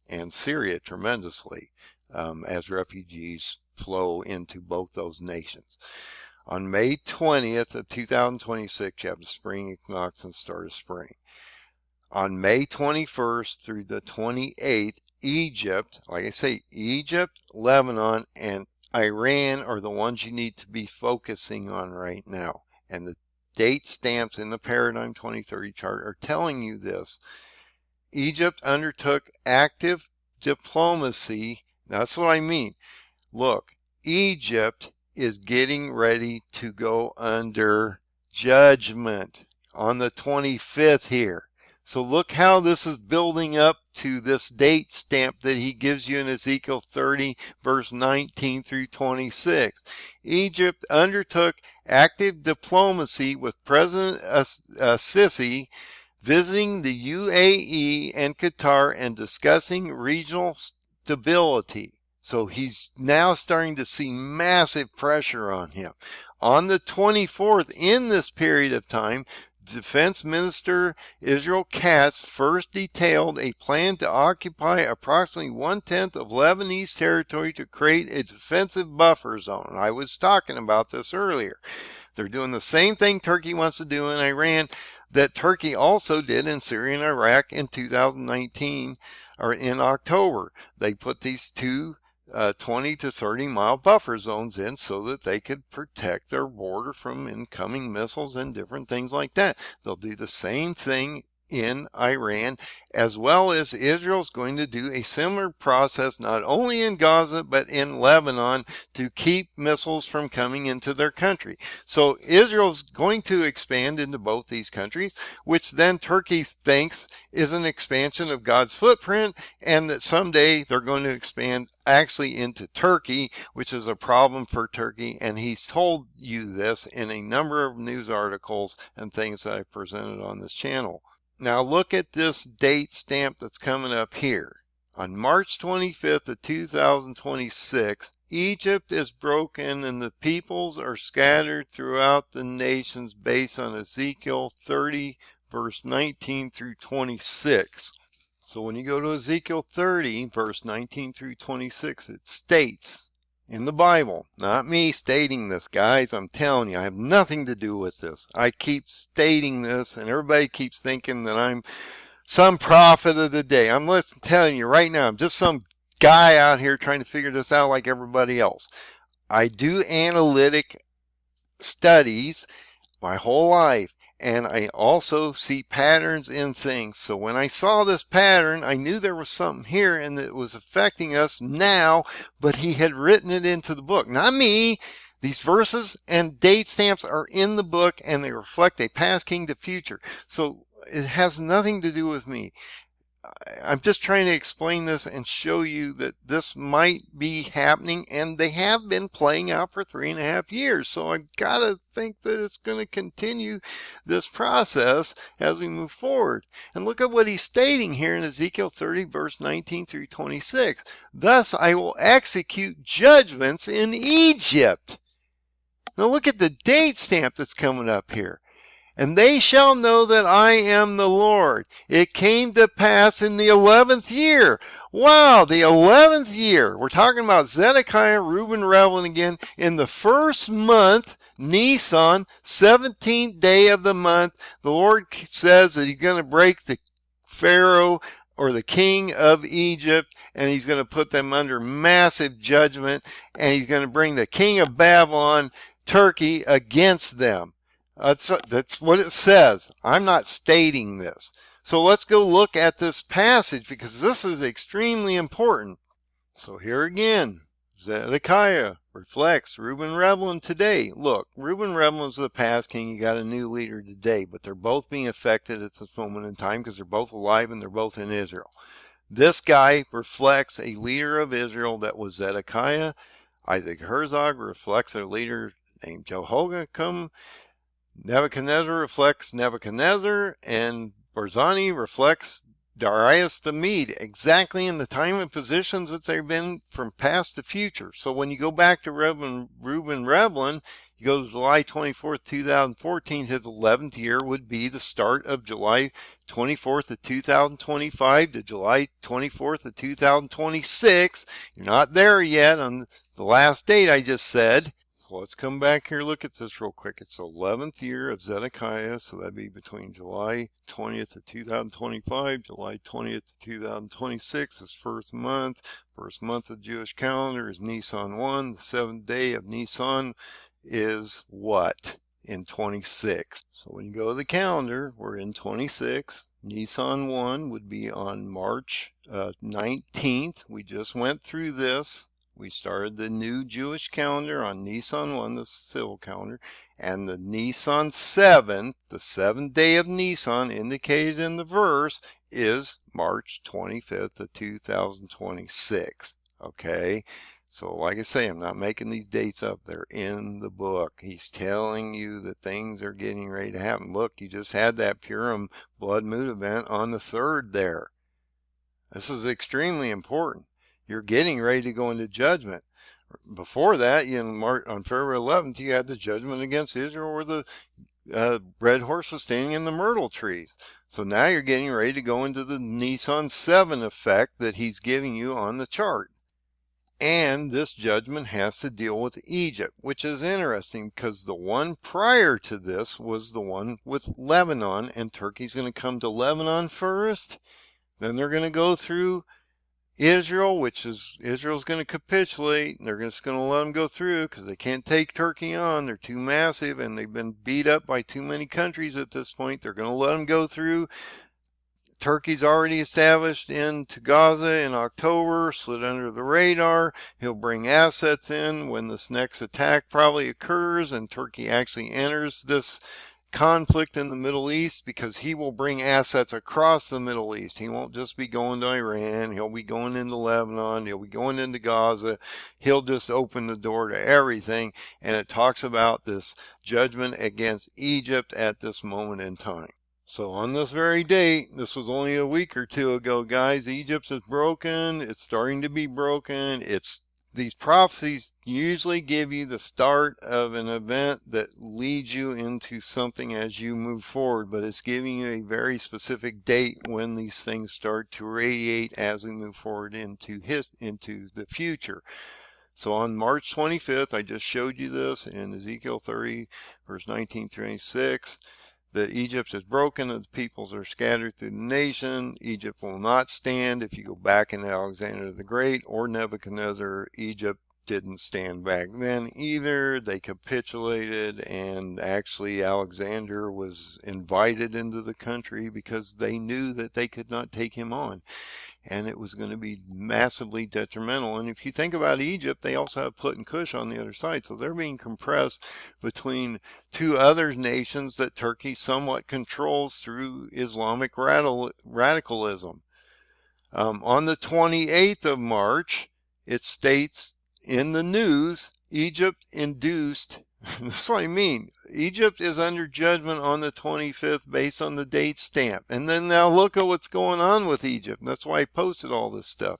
and Syria tremendously as refugees flow into both those nations. On May 20th of 2026, you have the spring equinox and start of spring. On May 21st through the 28th, Egypt, like I say, Egypt, Lebanon, and Iran are the ones you need to be focusing on right now. And the date stamps in the Paradigm 2030 chart are telling you this. Egypt undertook active diplomacy. That's what I mean. Look, Egypt is getting ready to go under judgment on the 25th here. So look how this is building up to this date stamp that he gives you in Ezekiel 30, verse 19 through 26. Egypt undertook active diplomacy with President Sisi, visiting the UAE and Qatar and discussing regional stability. So he's now starting to see massive pressure on him. On the 24th, in this period of time, Defense Minister Israel Katz first detailed a plan to occupy approximately 1/10 of Lebanese territory to create a defensive buffer zone. I was talking about this earlier. They're doing the same thing Turkey wants to do in Iran that Turkey also did in Syria and Iraq in 2019 or in October. They put these two 20 to 30 mile buffer zones in so that they could protect their border from incoming missiles and different things like that. They'll do the same thing in Iran, as well as Israel's going to do a similar process not only in Gaza but in Lebanon to keep missiles from coming into their country. So Israel's going to expand into both these countries, which then Turkey thinks is an expansion of God's footprint, and that someday they're going to expand actually into Turkey, which is a problem for Turkey. And he's told you this in a number of news articles and things that I presented on this channel. Now look at this date stamp that's coming up here. On March 25th of 2026, Egypt is broken and the peoples are scattered throughout the nations based on Ezekiel 30, verse 19 through 26. So when you go to Ezekiel 30, verse 19 through 26, it states in the Bible, not me stating this, guys, I'm telling you, I have nothing to do with this. I keep stating this, and everybody keeps thinking that I'm some prophet of the day. I'm telling you right now, I'm just some guy out here trying to figure this out like everybody else. I do analytic studies my whole life, and I also see patterns in things. So when I saw this pattern, I knew there was something here and that it was affecting us now, but he had written it into the book. Not me. These verses and date stamps are in the book, and they reflect a past king to future. So it has nothing to do with me. I'm just trying to explain this and show you that this might be happening, and they have been playing out for 3.5 years. So I gotta think that it's going to continue this process as we move forward. And look at what he's stating here in Ezekiel 30, verse 19 through 26. Thus I will execute judgments in Egypt. Now look at the date stamp that's coming up here. And they shall know that I am the Lord. It came to pass in the 11th year. Wow, the 11th year. We're talking about Zedekiah, Reuben, Revelin again. In the first month, Nisan, 17th day of the month, the Lord says that he's going to break the Pharaoh or the king of Egypt, and he's going to put them under massive judgment, and he's going to bring the king of Babylon, Turkey, against them. That's what it says. I'm not stating this. So let's go look at this passage because this is extremely important. So here again, Zedekiah reflects Reuben Revlin today. Look, Reuben Revlin's the past king. You got a new leader today, but they're both being affected at this moment in time because they're both alive and they're both in Israel. This guy reflects a leader of Israel that was Zedekiah. Isaac Herzog reflects a leader named Jehoiakim. Nebuchadnezzar reflects Nebuchadnezzar, and Barzani reflects Darius the Mede, exactly in the time and positions that they've been from past to future. So when you go back to Reuben Revlin, you go to July 24th, 2014, his 11th year would be the start of July 24th of 2025 to July 24th of 2026. You're not there yet on the last date I just said. So let's come back here, look at this real quick. It's the 11th year of Zedekiah, so that'd be between July 20th of 2025, July 20th of 2026 is first month. First month of the Jewish calendar is Nisan 1. The 7th day of Nisan is what? In 26. So when you go to the calendar, we're in 26. Nisan 1 would be on March 19th. We just went through this. We started the new Jewish calendar on Nisan 1, the civil calendar, and the Nisan 7th, the 7th day of Nisan indicated in the verse, is March 25th of 2026. Okay, so like I say, I'm not making these dates up. They're in the book. He's telling you that things are getting ready to happen. Look, you just had that Purim blood moon event on the 3rd there. This is extremely important. You're getting ready to go into judgment. Before that, on February 11th, you had the judgment against Israel where the red horse was standing in the myrtle trees. So now you're getting ready to go into the Nisan 7 effect that he's giving you on the chart. And this judgment has to deal with Egypt, which is interesting because the one prior to this was the one with Lebanon, and Turkey's going to come to Lebanon first. Then they're going to go through Israel, which is Israel's going to capitulate. They're just going to let them go through because they can't take Turkey on. They're too massive and they've been beat up by too many countries at this point. They're going to let them go through. Turkey's already established into Gaza in October, slid under the radar. He'll bring assets in when this next attack probably occurs and Turkey actually enters this conflict in the Middle East, because he will bring assets across the Middle East. He won't just be going to Iran. He'll be going into Lebanon. He'll be going into Gaza. He'll just open the door to everything. And it talks about this judgment against Egypt at this moment in time. So on this very date, this was only a week or two ago, guys, Egypt is broken. It's starting to be broken. These prophecies usually give you the start of an event that leads you into something as you move forward, but it's giving you a very specific date when these things start to radiate as we move forward into the future. So on March 25th, I just showed you this in Ezekiel 30, verse 19 through 26. That Egypt is broken and the peoples are scattered through the nation. Egypt will not stand. If you go back in Alexander the Great or Nebuchadnezzar, Egypt didn't stand back then either. They capitulated, and actually Alexander was invited into the country because they knew that they could not take him on. And it was going to be massively detrimental. And if you think about Egypt, they also have Put and Cush on the other side. So they're being compressed between two other nations that Turkey somewhat controls through Islamic radicalism. On the 28th of March, it states in the news, Egypt induced. That's what I mean. Egypt is under judgment on the 25th based on the date stamp. And then now look at what's going on with Egypt. That's why I posted all this stuff.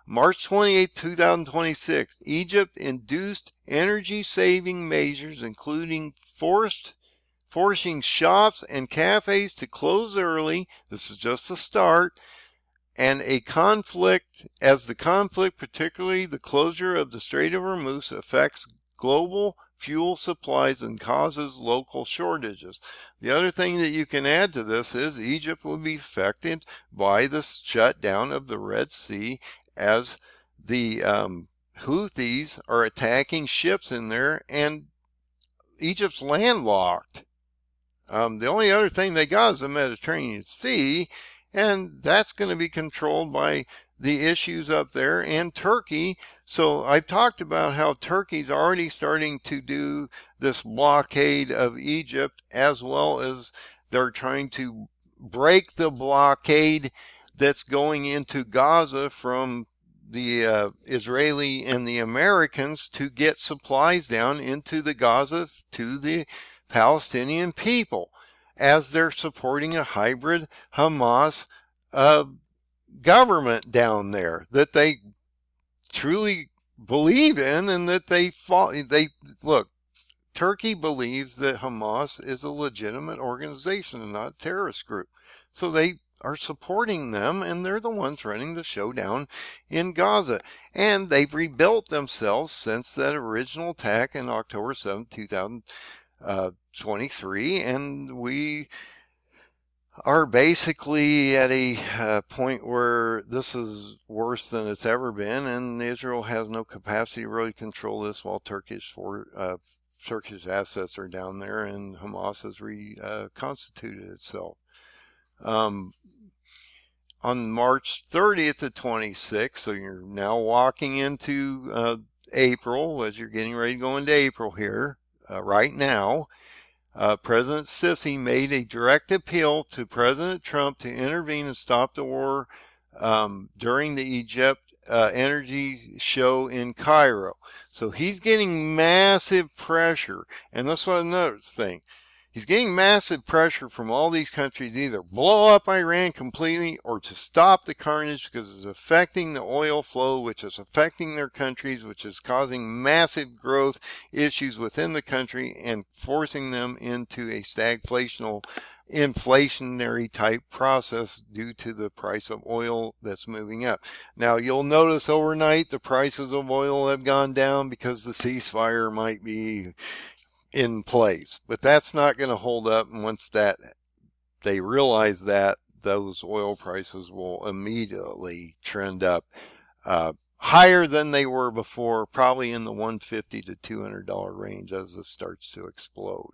March 28, 2026, Egypt induced energy-saving measures, including forcing shops and cafes to close early. This is just the start. And a conflict, particularly the closure of the Strait of Hormuz, affects global fuel supplies and causes local shortages. The other thing that you can add to this is Egypt will be affected by the shutdown of the Red Sea as the Houthis are attacking ships in there, and Egypt's landlocked. The only other thing they got is the Mediterranean Sea, and that's going to be controlled by the issues up there and Turkey. So I've talked about how Turkey's already starting to do this blockade of Egypt, as well as they're trying to break the blockade that's going into Gaza from the Israeli and the Americans to get supplies down into the Gaza to the Palestinian people, as they're supporting a hybrid Hamas uh, government down there that they truly believe in, and that they look. Turkey believes that Hamas is a legitimate organization and not a terrorist group. So they are supporting them, and they're the ones running the show down in Gaza. And they've rebuilt themselves since that original attack in October 7th, 2023. And we are basically at a point where this is worse than it's ever been, and Israel has no capacity to really control this, while Turkish assets are down there, and Hamas has reconstituted itself. On March 30th to 26th, so you're now walking into April, as you're getting ready to go into April here, right now, President Sisi made a direct appeal to President Trump to intervene and stop the war during the Egypt energy show in Cairo. So he's getting massive pressure, and that's another thing. He's getting massive pressure from all these countries to either blow up Iran completely or to stop the carnage, because it's affecting the oil flow, which is affecting their countries, which is causing massive growth issues within the country and forcing them into a inflationary type process due to the price of oil that's moving up. Now, you'll notice overnight the prices of oil have gone down because the ceasefire might be in place, but that's not going to hold up. And once that they realize that, those oil prices will immediately trend up higher than they were before, probably in the $150 to $200 range as this starts to explode.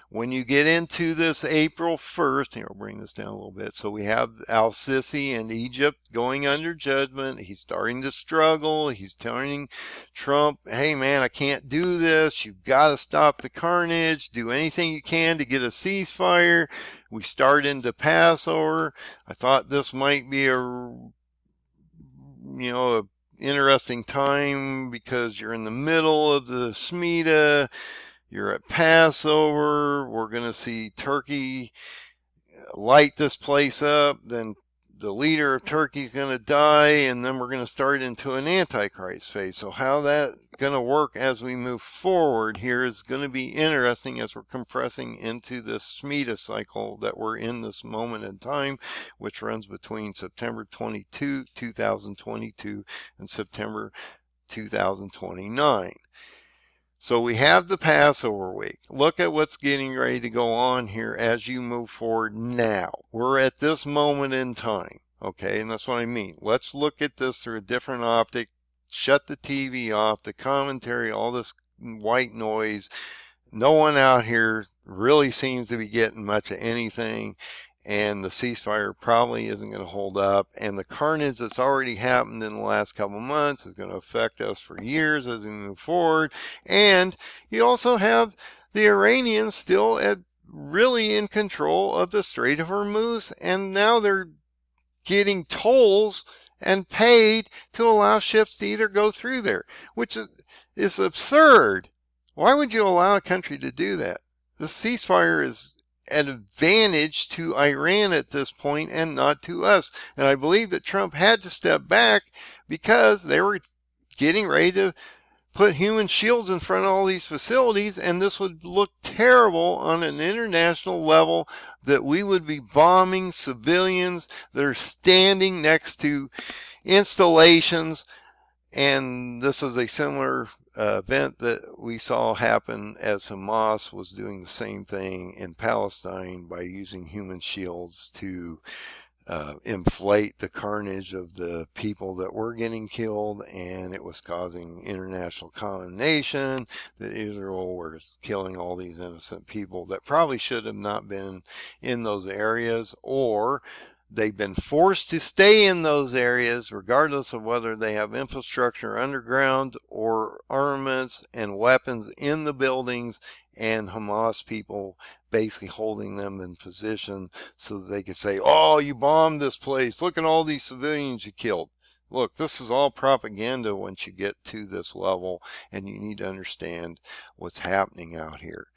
When you get into this April 1st, here, I'll bring this down a little bit. So we have al-Sisi and Egypt going under judgment. He's starting to struggle. He's telling Trump, hey man, I can't do this. You've got to stop the carnage. Do anything you can to get a ceasefire. We start into Passover. I thought this might be a interesting time, because you're in the middle of the Shemitah. You're at Passover. We're going to see Turkey light this place up. Then the leader of Turkey is going to die, and then we're going to start into an Antichrist phase. So how that's going to work as we move forward here is going to be interesting, as we're compressing into this Shemitah cycle that we're in this moment in time, which runs between September 22, 2022 and September 2029. So we have the Passover week. Look at what's getting ready to go on here as you move forward now. We're at this moment in time, okay? And that's what I mean. Let's look at this through a different optic. Shut the TV off, the commentary, all this white noise. No one out here really seems to be getting much of anything. And the ceasefire probably isn't going to hold up. And the carnage that's already happened in the last couple of months is going to affect us for years as we move forward. And you also have the Iranians still really in control of the Strait of Hormuz. And now they're getting tolls and paid to allow ships to either go through there, which is absurd. Why would you allow a country to do that? The ceasefire is an advantage to Iran at this point and not to us. And I believe that Trump had to step back because they were getting ready to put human shields in front of all these facilities, and this would look terrible on an international level, that we would be bombing civilians that are standing next to installations. And this is a similar event that we saw happen as Hamas was doing the same thing in Palestine by using human shields to inflate the carnage of the people that were getting killed, and it was causing international condemnation that Israel was killing all these innocent people that probably should have not been in those areas, or they've been forced to stay in those areas regardless of whether they have infrastructure underground or armaments and weapons in the buildings, and Hamas people basically holding them in position so that they could say, oh, you bombed this place. Look at all these civilians you killed. Look, this is all propaganda once you get to this level, and you need to understand what's happening out here.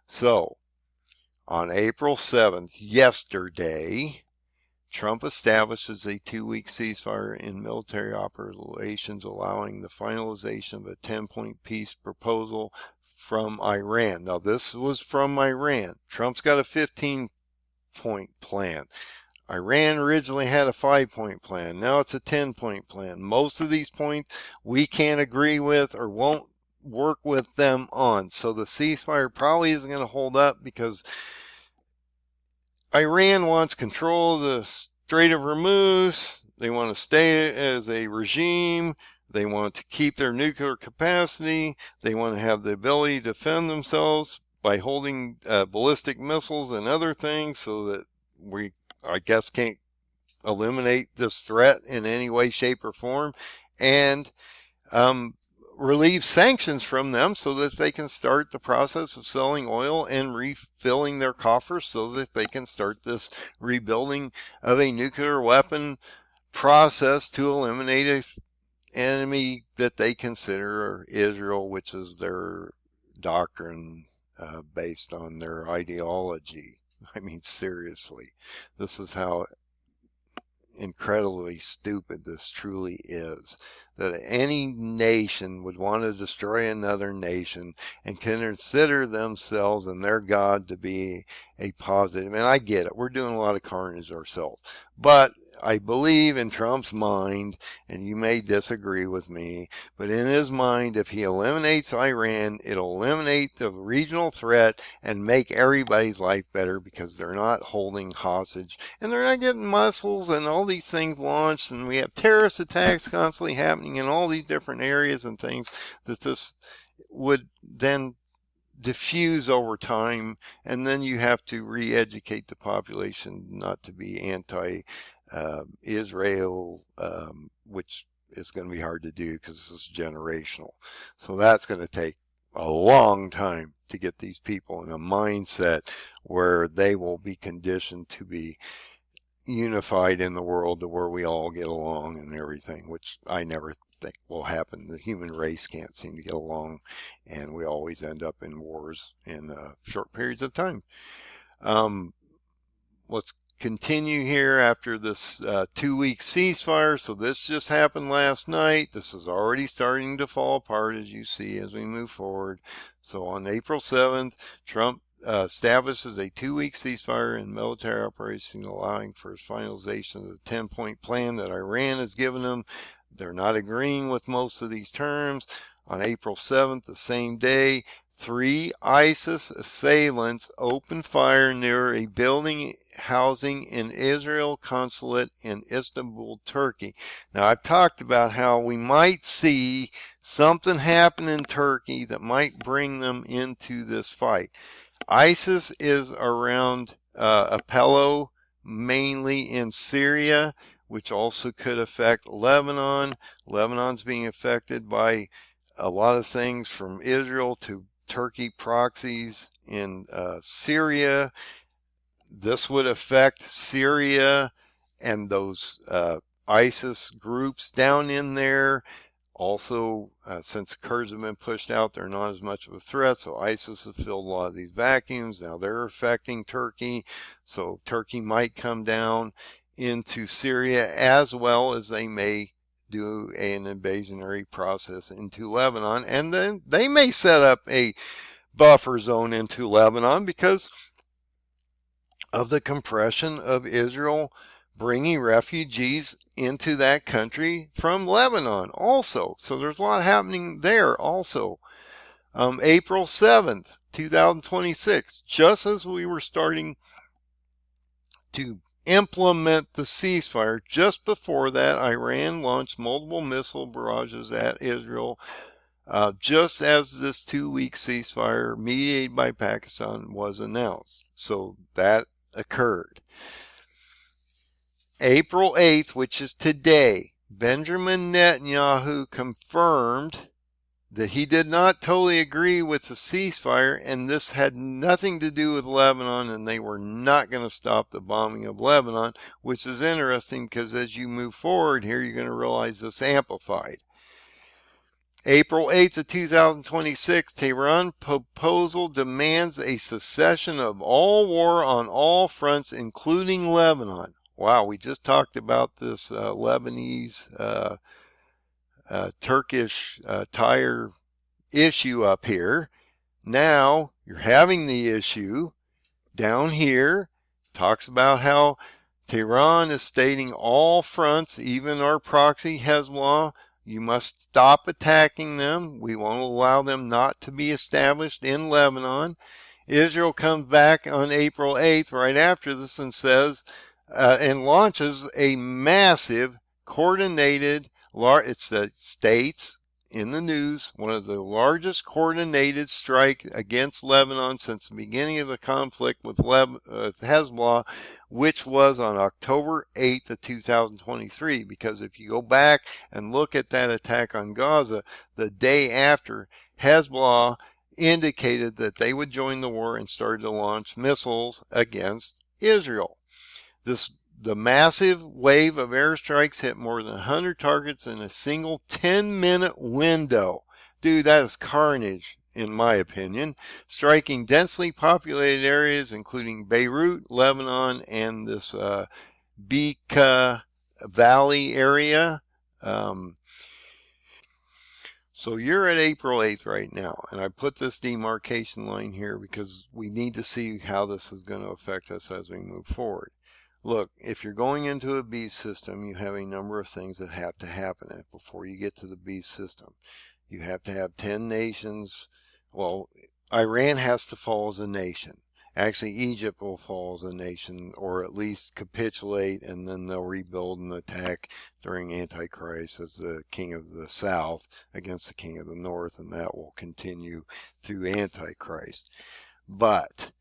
So, on April 7th, yesterday, Trump establishes a 2-week ceasefire in military operations, allowing the finalization of a 10-point peace proposal from Iran. Now, this was from Iran. Trump's got a 15-point plan. Iran originally had a 5-point plan. Now it's a 10-point plan. Most of these points we can't agree with or won't work with them on. So the ceasefire probably isn't going to hold up because Iran wants control of the Strait of Hormuz. They want to stay as a regime. They want to keep their nuclear capacity. They want to have the ability to defend themselves by holding ballistic missiles and other things so that we, I guess, can't eliminate this threat in any way, shape, or form. And relieve sanctions from them so that they can start the process of selling oil and refilling their coffers so that they can start this rebuilding of a nuclear weapon process to eliminate an enemy that they consider Israel, which is their doctrine based on their ideology. I mean, seriously, this is how incredibly stupid this truly is, that any nation would want to destroy another nation and consider themselves and their God to be a positive. And I get it, we're doing a lot of carnage ourselves, but I believe in Trump's mind, and you may disagree with me, but in his mind, if he eliminates Iran, it'll eliminate the regional threat and make everybody's life better because they're not holding hostage and they're not getting missiles and all these things launched, and we have terrorist attacks constantly happening in all these different areas and things that this would then diffuse over time, and then you have to re-educate the population not to be anti-Israel, which is going to be hard to do because this is generational. So that's going to take a long time to get these people in a mindset where they will be conditioned to be unified in the world to where we all get along and everything, which I never think will happen. The human race can't seem to get along, and we always end up in wars in short periods of time. Let's continue here after this 2-week ceasefire. So this just happened last night. This is already starting to fall apart, as you see, as we move forward. So on April 7th, Trump establishes a 2-week ceasefire in military operations, allowing for his finalization of the 10-point plan that Iran has given him. They're not agreeing with most of these terms. On April 7th, the same day, 3 ISIS assailants opened fire near a building housing an Israel consulate in Istanbul, Turkey. Now, I've talked about how we might see something happen in Turkey that might bring them into this fight. ISIS is around Aleppo, mainly in Syria, which also could affect Lebanon. Lebanon's being affected by a lot of things from Israel to Turkey proxies in Syria. This would affect Syria and those ISIS groups down in there. Also, since the Kurds have been pushed out, they're not as much of a threat, so ISIS has filled a lot of these vacuums. Now they're affecting Turkey, so Turkey might come down into Syria, as well as they may do an invasionary process into Lebanon, and then they may set up a buffer zone into Lebanon because of the compression of Israel bringing refugees into that country from Lebanon also. So there's a lot happening there also. April 7th, 2026, just as we were starting to implement the ceasefire. Just before that, Iran launched multiple missile barrages at Israel, just as this 2-week ceasefire mediated by Pakistan was announced. So that occurred. April 8th, which is today, Benjamin Netanyahu confirmed that he did not totally agree with the ceasefire, and this had nothing to do with Lebanon, and they were not going to stop the bombing of Lebanon, which is interesting because as you move forward here, you're going to realize this amplified. April 8th of 2026, Tehran proposal demands a cessation of all war on all fronts, including Lebanon. Wow, we just talked about this Lebanese Turkish tire issue up here. Now you're having the issue down here. Talks about how Tehran is stating all fronts, even our proxy Hezbollah, you must stop attacking them. We won't allow them not to be established in Lebanon. Israel comes back on April 8th right after this and says, and launches a massive coordinated, it's the states in the news, one of the largest coordinated strike against Lebanon since the beginning of the conflict with Hezbollah, which was on October 8th of 2023. Because if you go back and look at that attack on Gaza, the day after, Hezbollah indicated that they would join the war and started to launch missiles against Israel. The massive wave of airstrikes hit more than 100 targets in a single 10-minute window. Dude, that is carnage, in my opinion. Striking densely populated areas, including Beirut, Lebanon, and this Bekaa Valley area. So you're at April 8th right now, and I put this demarcation line here because we need to see how this is going to affect us as we move forward. Look, if you're going into a beast system, you have a number of things that have to happen before you get to the beast system. You have to have 10 nations. Well, Iran has to fall as a nation. Actually, Egypt will fall as a nation, or at least capitulate, and then they'll rebuild and attack during Antichrist as the king of the south against the king of the north, and that will continue through Antichrist. But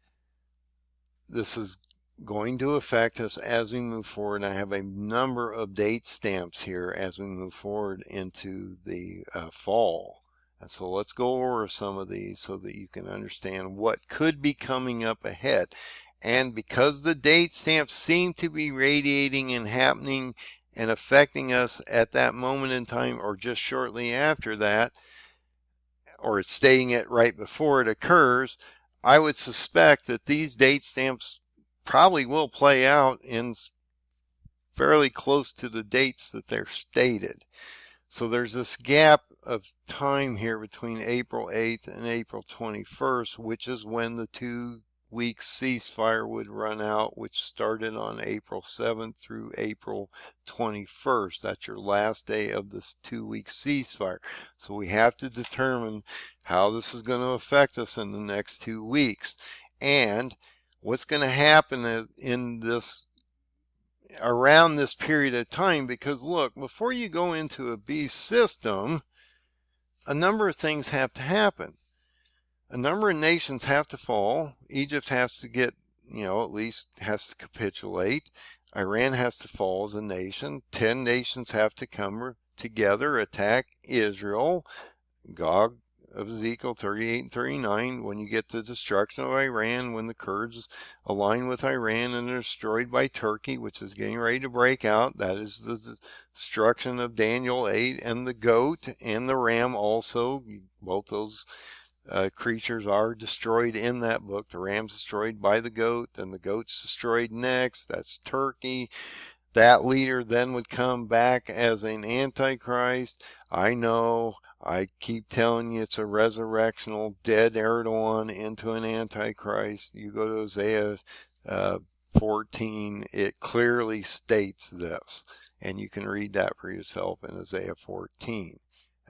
this is going to affect us as we move forward. I have a number of date stamps here as we move forward into the fall. And so let's go over some of these so that you can understand what could be coming up ahead. And because the date stamps seem to be radiating and happening and affecting us at that moment in time or just shortly after that, or it's stating it right before it occurs, I would suspect that these date stamps probably will play out in fairly close to the dates that they're stated. So there's this gap of time here between April 8th and April 21st, which is when the 2-week ceasefire would run out, which started on April 7th through April 21st. That's your last day of this 2-week ceasefire. So we have to determine how this is going to affect us in the next 2 weeks. And what's going to happen in this around this period of time, because look, before you go into a beast system, a number of things have to happen. A number of nations have to fall. Egypt has to get, at least has to capitulate. Iran has to fall as a nation. 10 nations have to come together, attack Israel. Gog of Ezekiel 38 and 39, when you get the destruction of Iran, when the Kurds align with Iran and are destroyed by Turkey, which is getting ready to break out. That is the destruction of Daniel 8, and the goat and the ram also. Both those creatures are destroyed in that book. The ram's destroyed by the goat, then the goat's destroyed next. That's Turkey. That leader then would come back as an antichrist. I know, I keep telling you it's a resurrectional dead Erdogan into an antichrist. You go to Isaiah 14, it clearly states this. And you can read that for yourself in Isaiah 14.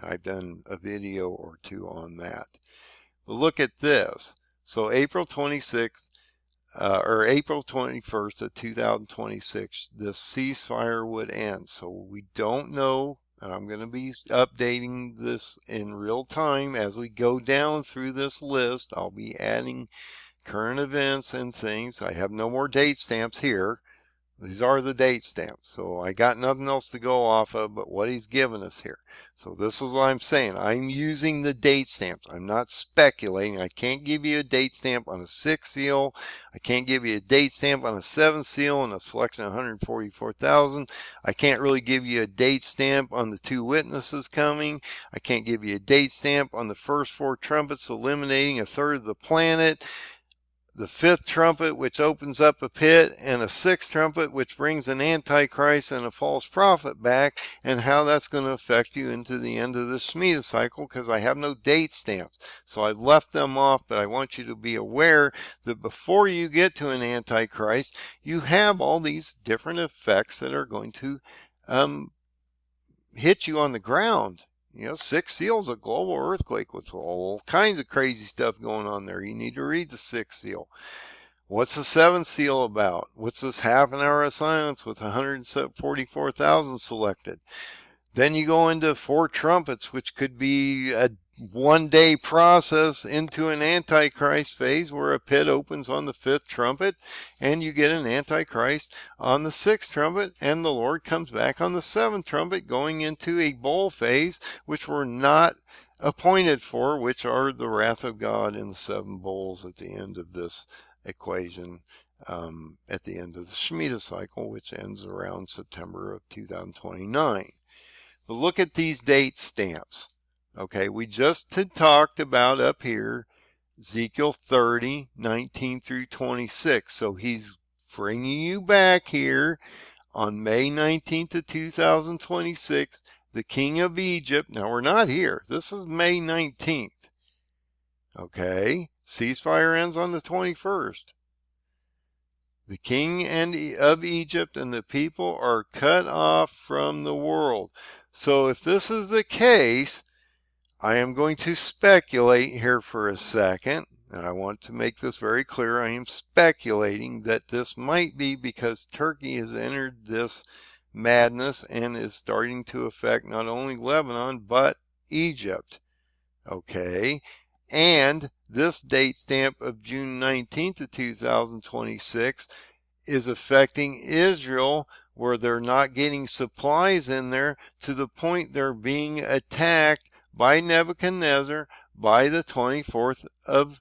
I've done a video or two on that. But look at this. So April 26th, or April 21st of 2026, this ceasefire would end. So we don't know, and I'm going to be updating this in real time as we go down through this list. I'll be adding current events and things. I have no more date stamps here. These are the date stamps. So I got nothing else to go off of but what he's given us here. So this is what I'm saying. I'm using the date stamps. I'm not speculating. I can't give you a date stamp on a 6 seal. I can't give you a date stamp on a 7 seal and a selection of 144,000. I can't really give you a date stamp on the 2 witnesses coming. I can't give you a date stamp on the first 4 trumpets eliminating a third of the planet, the 5th trumpet, which opens up a pit, and a 6th trumpet, which brings an antichrist and a false prophet back, and how that's going to affect you into the end of the Shemitah cycle, because I have no date stamps. So I left them off, but I want you to be aware that before you get to an antichrist, you have all these different effects that are going to hit you on the ground. 6 seals, a global earthquake with all kinds of crazy stuff going on there. You need to read the 6th seal. What's the 7th seal about? What's this half an hour of silence with 144,000 selected? Then you go into 4 trumpets, which could be a one-day process into an antichrist phase where a pit opens on the 5th trumpet and you get an antichrist on the 6th trumpet, and the Lord comes back on the 7th trumpet going into a bowl phase which we're not appointed for, which are the wrath of God and the 7 bowls at the end of this equation, at the end of the Shemitah cycle, which ends around September of 2029. But look at these date stamps. Okay, we just had talked about up here Ezekiel 30, 19 through 26. So he's bringing you back here on May 19th of 2026, the king of Egypt. Now we're not here. This is May 19th. Okay, ceasefire ends on the 21st. The king of Egypt and the people are cut off from the world. So if this is the case, I am going to speculate here for a second, and I want to make this very clear. I am speculating that this might be because Turkey has entered this madness and is starting to affect not only Lebanon, but Egypt. Okay, and this date stamp of June 19th of 2026 is affecting Israel, where they're not getting supplies in there to the point they're being attacked by Nebuchadnezzar by the 24th of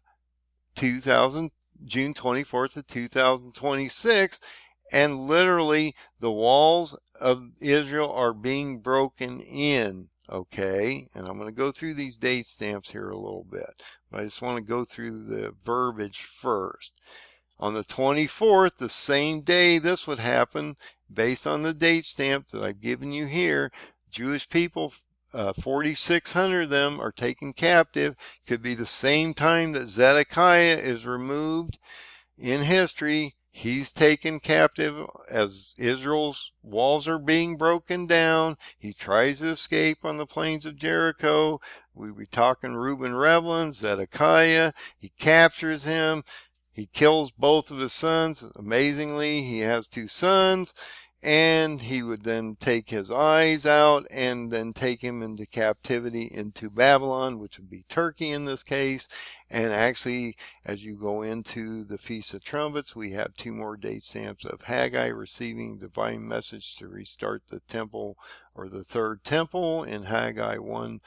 June 24th of 2026, and literally the walls of Israel are being broken in. Okay, and I'm going to go through these date stamps here a little bit, but I just want to go through the verbiage first. On the 24th, the same day this would happen, based on the date stamp that I've given you here, Jewish people, 4,600 of them are taken captive. Could be the same time that Zedekiah is removed in history. He's taken captive as Israel's walls are being broken down. He tries to escape on the plains of Jericho. We'll be talking Reuben Revlin, Zedekiah. He captures him. He kills both of his sons. Amazingly, he has 2 sons. And he would then take his eyes out and then take him into captivity into Babylon, which would be Turkey in this case. And actually, as you go into the Feast of Trumpets, we have 2 more date stamps of Haggai receiving divine message to restart the temple, or the 3rd temple, in Haggai 1,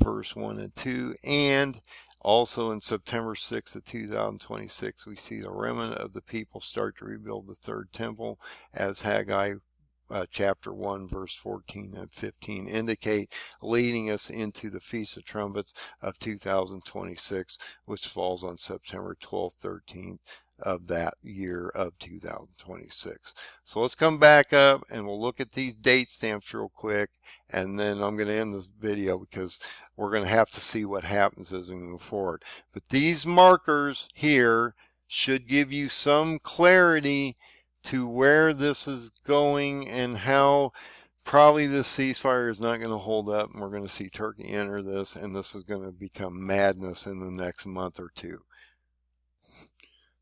verse 1 and 2. And also in September 6th of 2026, we see the remnant of the people start to rebuild the 3rd temple, as Haggai chapter 1, verse 14 and 15 indicate, leading us into the Feast of Trumpets of 2026, which falls on September 12th, 13th of that year of 2026. So let's come back up and we'll look at these date stamps real quick, and then I'm going to end this video because we're going to have to see what happens as we move forward. But these markers here should give you some clarity to where this is going and how probably this ceasefire is not going to hold up, and we're going to see Turkey enter this, and this is going to become madness in the next month or 2.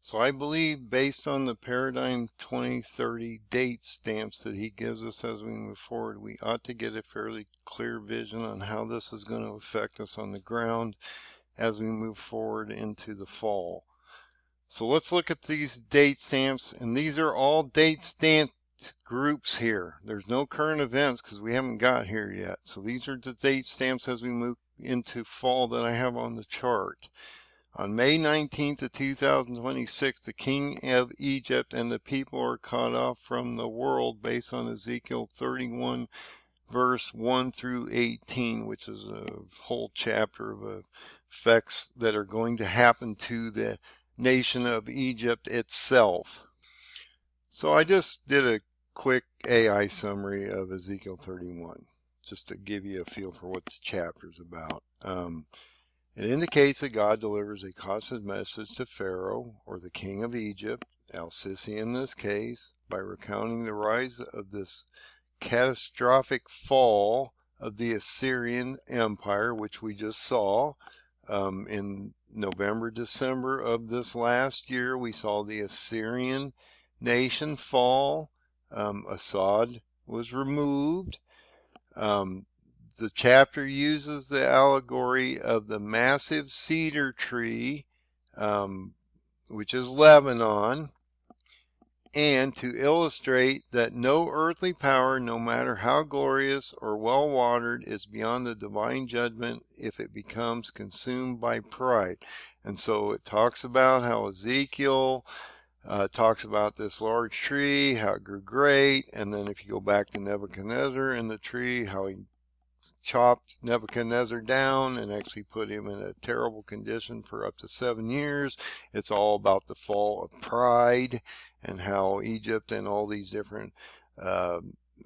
So I believe, based on the Paradigm 2030 date stamps that he gives us as we move forward, we ought to get a fairly clear vision on how this is going to affect us on the ground as we move forward into the fall. So let's look at these date stamps, and these are all date stamped groups here. There's no current events because we haven't got here yet. So these are the date stamps as we move into fall that I have on the chart. On May 19th of 2026, the king of Egypt and the people are cut off from the world based on Ezekiel 31 verse 1 through 18, which is a whole chapter of effects that are going to happen to the nation of Egypt itself. So I just did a quick AI summary of Ezekiel 31, just to give you a feel for what this chapter is about. It indicates that God delivers a cautious message to Pharaoh, or the king of Egypt, El-Sisi in this case, by recounting the rise of this catastrophic fall of the Assyrian Empire, which we just saw in November, December of this last year. We saw the Assyrian nation fall. Assad was removed. The chapter uses the allegory of the massive cedar tree, which is Lebanon, and to illustrate that no earthly power, no matter how glorious or well-watered, is beyond the divine judgment if it becomes consumed by pride. And so it talks about how Ezekiel talks about this large tree, how it grew great, and then if you go back to Nebuchadnezzar and the tree, how he chopped Nebuchadnezzar down and actually put him in a terrible condition for up to 7 years. It's all about the fall of pride and how Egypt and all these different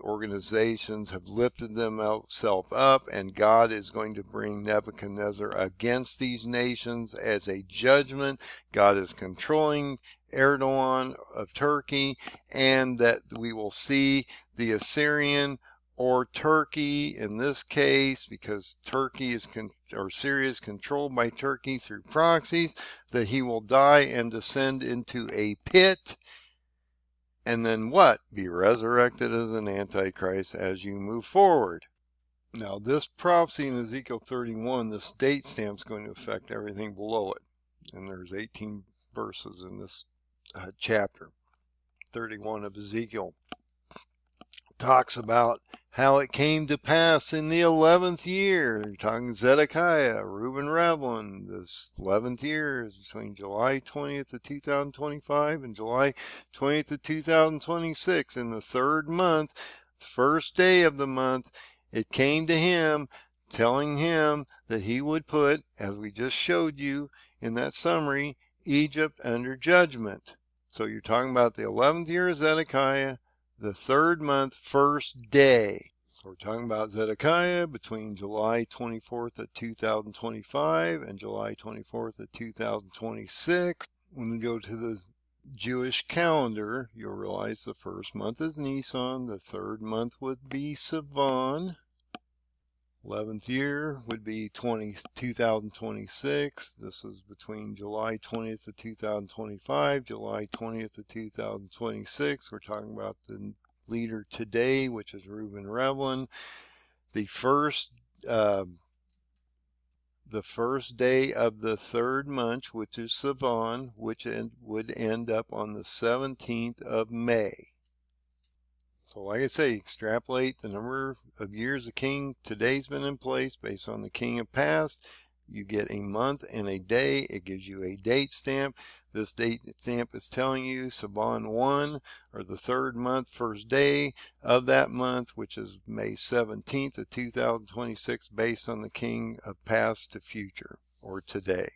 organizations have lifted themselves up, and God is going to bring Nebuchadnezzar against these nations as a judgment. God is controlling Erdogan of Turkey, and that we will see the Assyrian, or Turkey in this case, because Turkey is Syria is controlled by Turkey through proxies, that he will die and descend into a pit, and then what? Be resurrected as an antichrist as you move forward. Now this prophecy in Ezekiel 31, this date stamp is going to affect everything below it, and there's 18 verses in this chapter 31 of Ezekiel. Talks about how it came to pass in the 11th year. You're talking Zedekiah, Reuben Revlin. This 11th year is between July 20th of 2025 and July 20th of 2026. In the third month, the first day of the month, it came to him, telling him that he would put, as we just showed you in that summary, Egypt under judgment. So you're talking about the 11th year of Zedekiah, the third month, first day. So we're talking about Zedekiah between July 24th of 2025 and July 24th of 2026. When we go to the Jewish calendar, you'll realize the first month is Nisan, the third month would be Sivan, 11th year would be 2026. This is between July 20th of 2025, July 20th of 2026. We're talking about the leader today, which is Reuben Revlin. The first day of the third month, which is Sivan, which would end up on the 17th of May. So like I say, extrapolate the number of years the king today's been in place based on the king of past. You get a month and a day. It gives you a date stamp. This date stamp is telling you Sivan 1, or the third month, first day of that month, which is May 17th of 2026, based on the king of past to future, or today.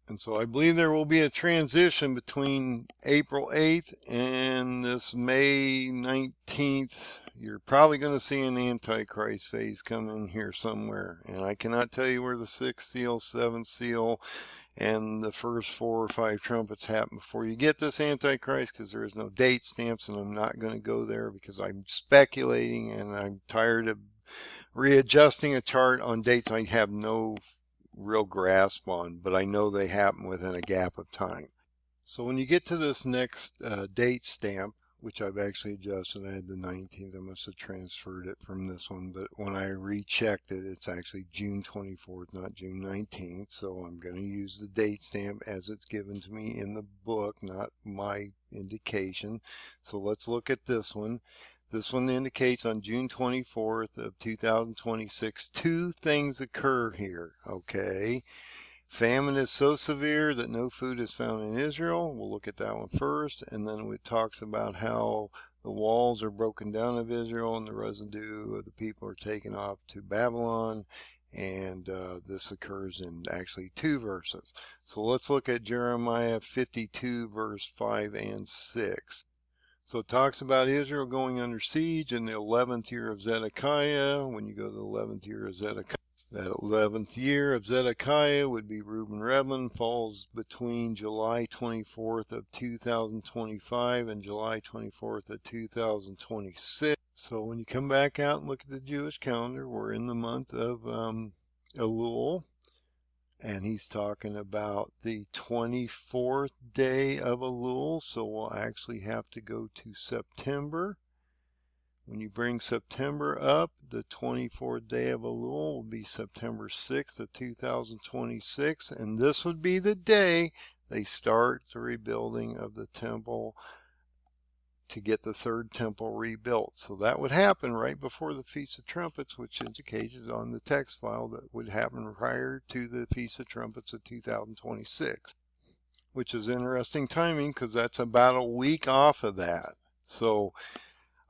And so I believe there will be a transition between April 8th and this May 19th. You're probably going to see an Antichrist phase come in here somewhere. And I cannot tell you where the 6th seal, 7th seal, and the first 4 or 5 trumpets happen before you get this Antichrist, because there is no date stamps, and I'm not going to go there because I'm speculating, and I'm tired of readjusting a chart on dates I have no real grasp on, but I know they happen within a gap of time. So when you get to this next date stamp, which I've actually adjusted, I had the 19th, I must have transferred it from this one, but when I rechecked it, it's actually June 24th, not June 19th, so I'm going to use the date stamp as it's given to me in the book, not my indication. So let's look at this one. This one indicates on June 24th of 2026, two things occur here, okay? Famine is so severe that no food is found in Israel. We'll look at that one first. And then it talks about how the walls are broken down of Israel and the residue of the people are taken off to Babylon. And this occurs in actually 2 verses. So let's look at Jeremiah 52 verse 5 and 6. So it talks about Israel going under siege in the 11th year of Zedekiah. When you go to the 11th year of Zedekiah, that 11th year of Zedekiah would be Reuben-Revlin, falls between July 24th of 2025 and July 24th of 2026. So when you come back out and look at the Jewish calendar, we're in the month of Elul, and he's talking about the 24th day of Elul, so we'll actually have to go to September. When you bring September up, the 24th day of Elul will be September 6th of 2026, and this would be the day they start the rebuilding of the temple to get the third temple rebuilt. So that would happen right before the Feast of Trumpets, which indicated on the text file that would happen prior to the Feast of Trumpets of 2026, which is interesting timing because that's about a week off of that. So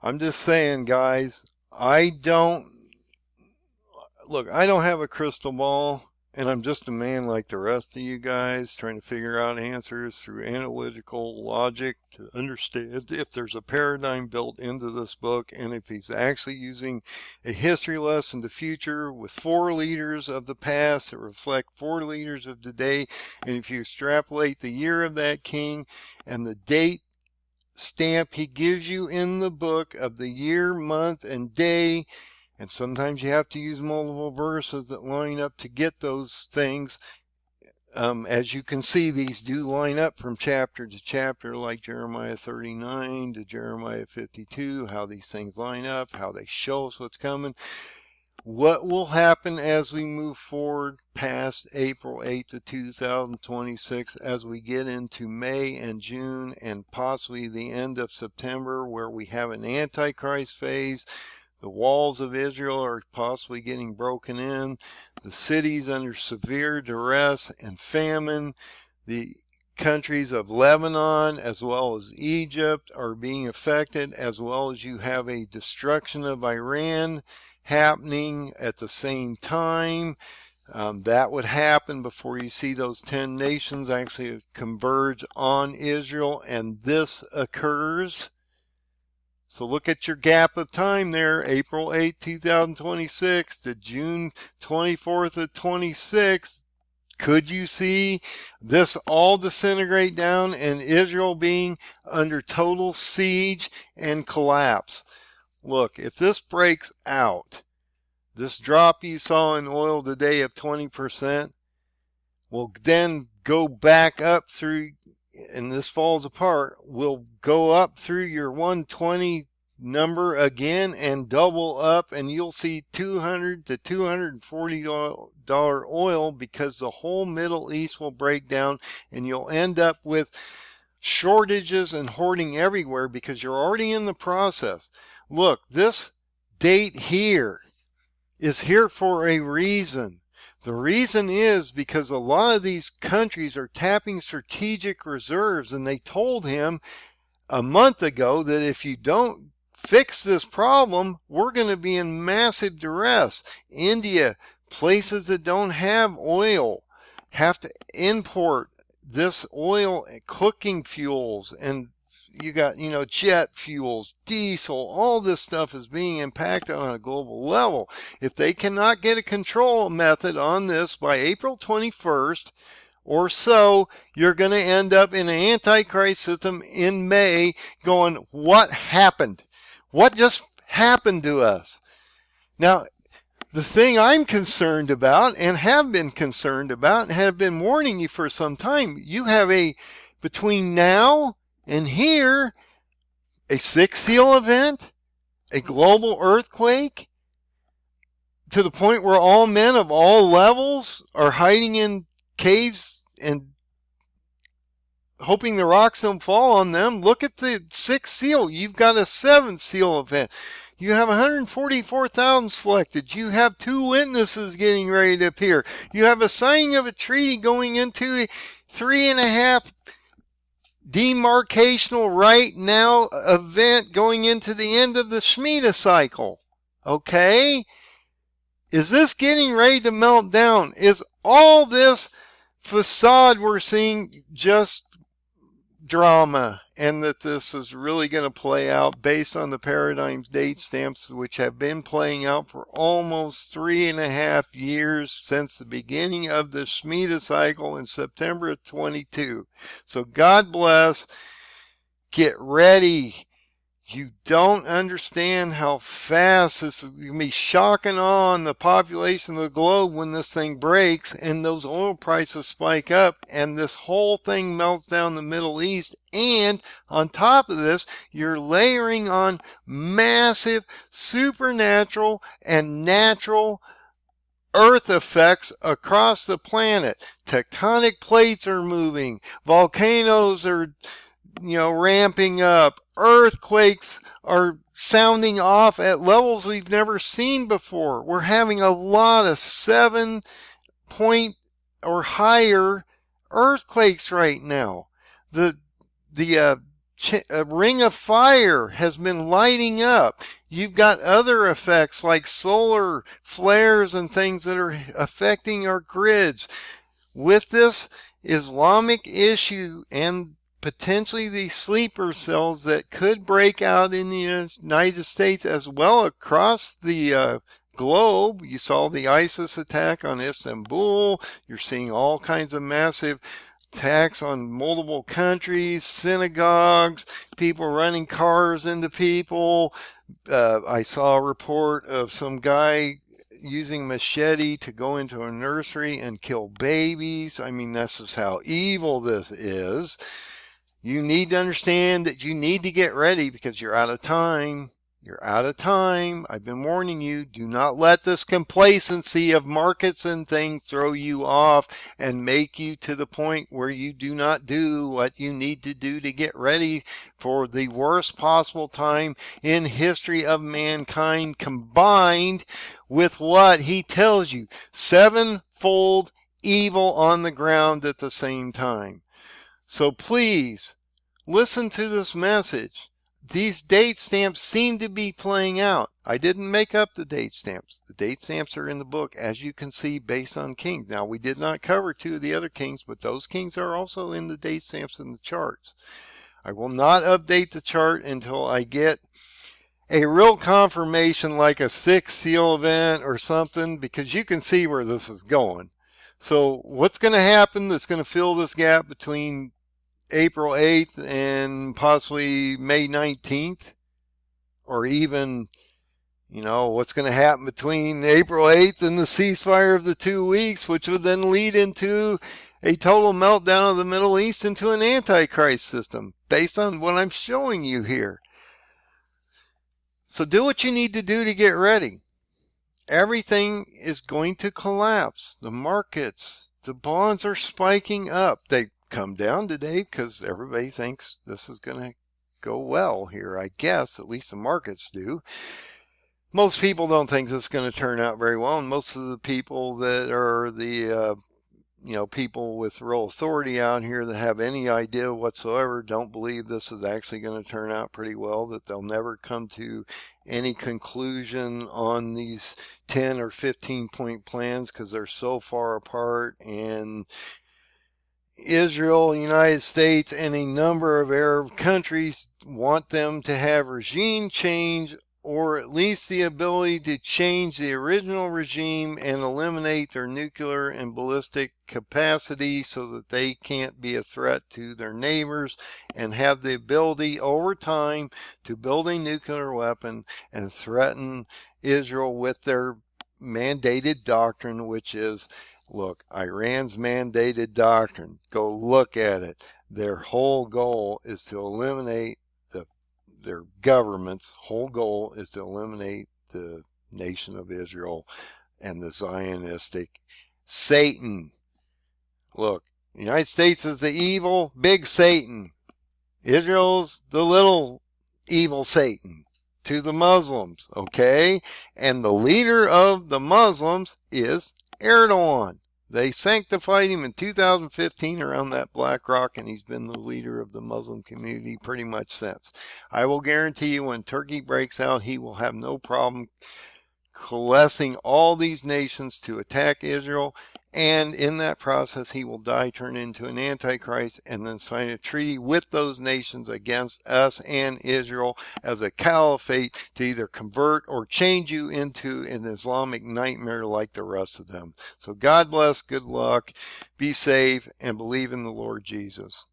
I'm just saying, guys, I don't have a crystal ball, and I'm just a man like the rest of you guys trying to figure out answers through analytical logic to understand if there's a paradigm built into this book, and if he's actually using a history lesson to future with 4 leaders of the past that reflect 4 leaders of today, and if you extrapolate the year of that king and the date stamp he gives you in the book of the year, month, and day, and sometimes you have to use multiple verses that line up to get those things. As you can see, these do line up from chapter to chapter, like Jeremiah 39 to Jeremiah 52, how these things line up, how they show us what's coming. What will happen as we move forward past April 8th of 2026 as we get into May and June and possibly the end of September, where we have an Antichrist phase? The walls of Israel are possibly getting broken in. The cities under severe duress and famine. The countries of Lebanon as well as Egypt are being affected, as well as you have a destruction of Iran happening at the same time. That would happen before you see those 10 nations actually converge on Israel, and this occurs. So look at your gap of time there, April 8, 2026 to June 24th of 26. Could you see this all disintegrate down and Israel being under total siege and collapse? Look, if this breaks out, this drop you saw in oil today of 20% will then go back up through, and this falls apart, will go up through your 120 number again and double up, and you'll see $200 to $240 oil, because the whole Middle East will break down and you'll end up with shortages and hoarding everywhere because you're already in the process. Look, this date here is here for a reason. The reason is because a lot of these countries are tapping strategic reserves, and they told him a month ago that if you don't fix this problem, we're going to be in massive duress. India, places that don't have oil, have to import this oil, cooking fuels, and you got, jet fuels, diesel, all this stuff is being impacted on a global level. If they cannot get a control method on this by April 21st or so, you're going to end up in an Antichrist system in May going, what happened? What just happened to us? Now, the thing I'm concerned about and have been concerned about and have been warning you for some time, you have a between now and here, a sixth seal event, a global earthquake, to the point where all men of all levels are hiding in caves and hoping the rocks don't fall on them. Look at the sixth seal. You've got a seventh seal event. You have 144,000 selected. You have 2 witnesses getting ready to appear. You have a signing of a treaty going into a 3.5 demarcational right now event going into the end of the Shemitah cycle. Okay? Is this getting ready to melt down? Is all this facade we're seeing just drama, and that this is really going to play out based on the paradigms date stamps, which have been playing out for almost 3.5 years since the beginning of the Shemitah cycle in September of 22. So God bless. Get ready. You don't understand how fast this is going to be shocking on the population of the globe when this thing breaks and those oil prices spike up and this whole thing melts down the Middle East. And on top of this, you're layering on massive supernatural and natural earth effects across the planet. Tectonic plates are moving. Volcanoes are ramping up. Earthquakes are sounding off at levels we've never seen before. We're having a lot of 7-point or higher earthquakes right now. The ring of fire has been lighting up. You've got other effects like solar flares and things that are affecting our grids. With this Islamic issue and potentially the sleeper cells that could break out in the United States as well across the globe. You saw the ISIS attack on Istanbul. You're seeing all kinds of massive attacks on multiple countries, synagogues, people running cars into people. I saw a report of some guy using machete to go into a nursery and kill babies. I mean, this is how evil this is. You need to understand that you need to get ready because you're out of time. You're out of time. I've been warning you. Do not let this complacency of markets and things throw you off and make you to the point where you do not do what you need to do to get ready for the worst possible time in history of mankind, combined with what he tells you, 7-fold evil on the ground at the same time. So please, listen to this message. These date stamps seem to be playing out. I didn't make up the date stamps. The date stamps are in the book, as you can see, based on kings. Now, we did not cover 2 of the other kings, but those kings are also in the date stamps in the charts. I will not update the chart until I get a real confirmation like a 6th seal event or something, because you can see where this is going. So what's going to happen that's going to fill this gap between April 8th and possibly May 19th, or even, what's going to happen between April 8th and the ceasefire of the 2 weeks, which would then lead into a total meltdown of the Middle East into an antichrist system, based on what I'm showing you here. So do what you need to do to get ready. Everything is going to collapse. The markets, the bonds are spiking up. They come down today because everybody thinks this is going to go well here, I guess. At least the markets do. Most people don't think this is going to turn out very well, and most of the people that are the people with real authority out here that have any idea whatsoever don't believe this is actually going to turn out pretty well, that they'll never come to any conclusion on these 10 or 15 point plans because they're so far apart. And Israel, United States, and a number of Arab countries want them to have regime change, or at least the ability to change the original regime and eliminate their nuclear and ballistic capacity so that they can't be a threat to their neighbors, and have the ability over time to build a nuclear weapon and threaten Israel with their mandated doctrine, which is Look, Iran's mandated doctrine, go look at it. Their whole goal is to eliminate their government's whole goal is to eliminate the nation of Israel and the Zionistic Satan. Look, the United States is the evil big Satan. Israel's the little evil Satan to the Muslims, okay? And the leader of the Muslims is Erdogan. They sanctified him in 2015 around that Black Rock, and he's been the leader of the Muslim community pretty much since. I will guarantee you when Turkey breaks out, he will have no problem coalescing all these nations to attack Israel, and in that process he will die, turn into an antichrist, and then sign a treaty with those nations against us and Israel as a caliphate to either convert or change you into an Islamic nightmare like the rest of them. So God bless, good luck, be safe, and believe in the Lord Jesus.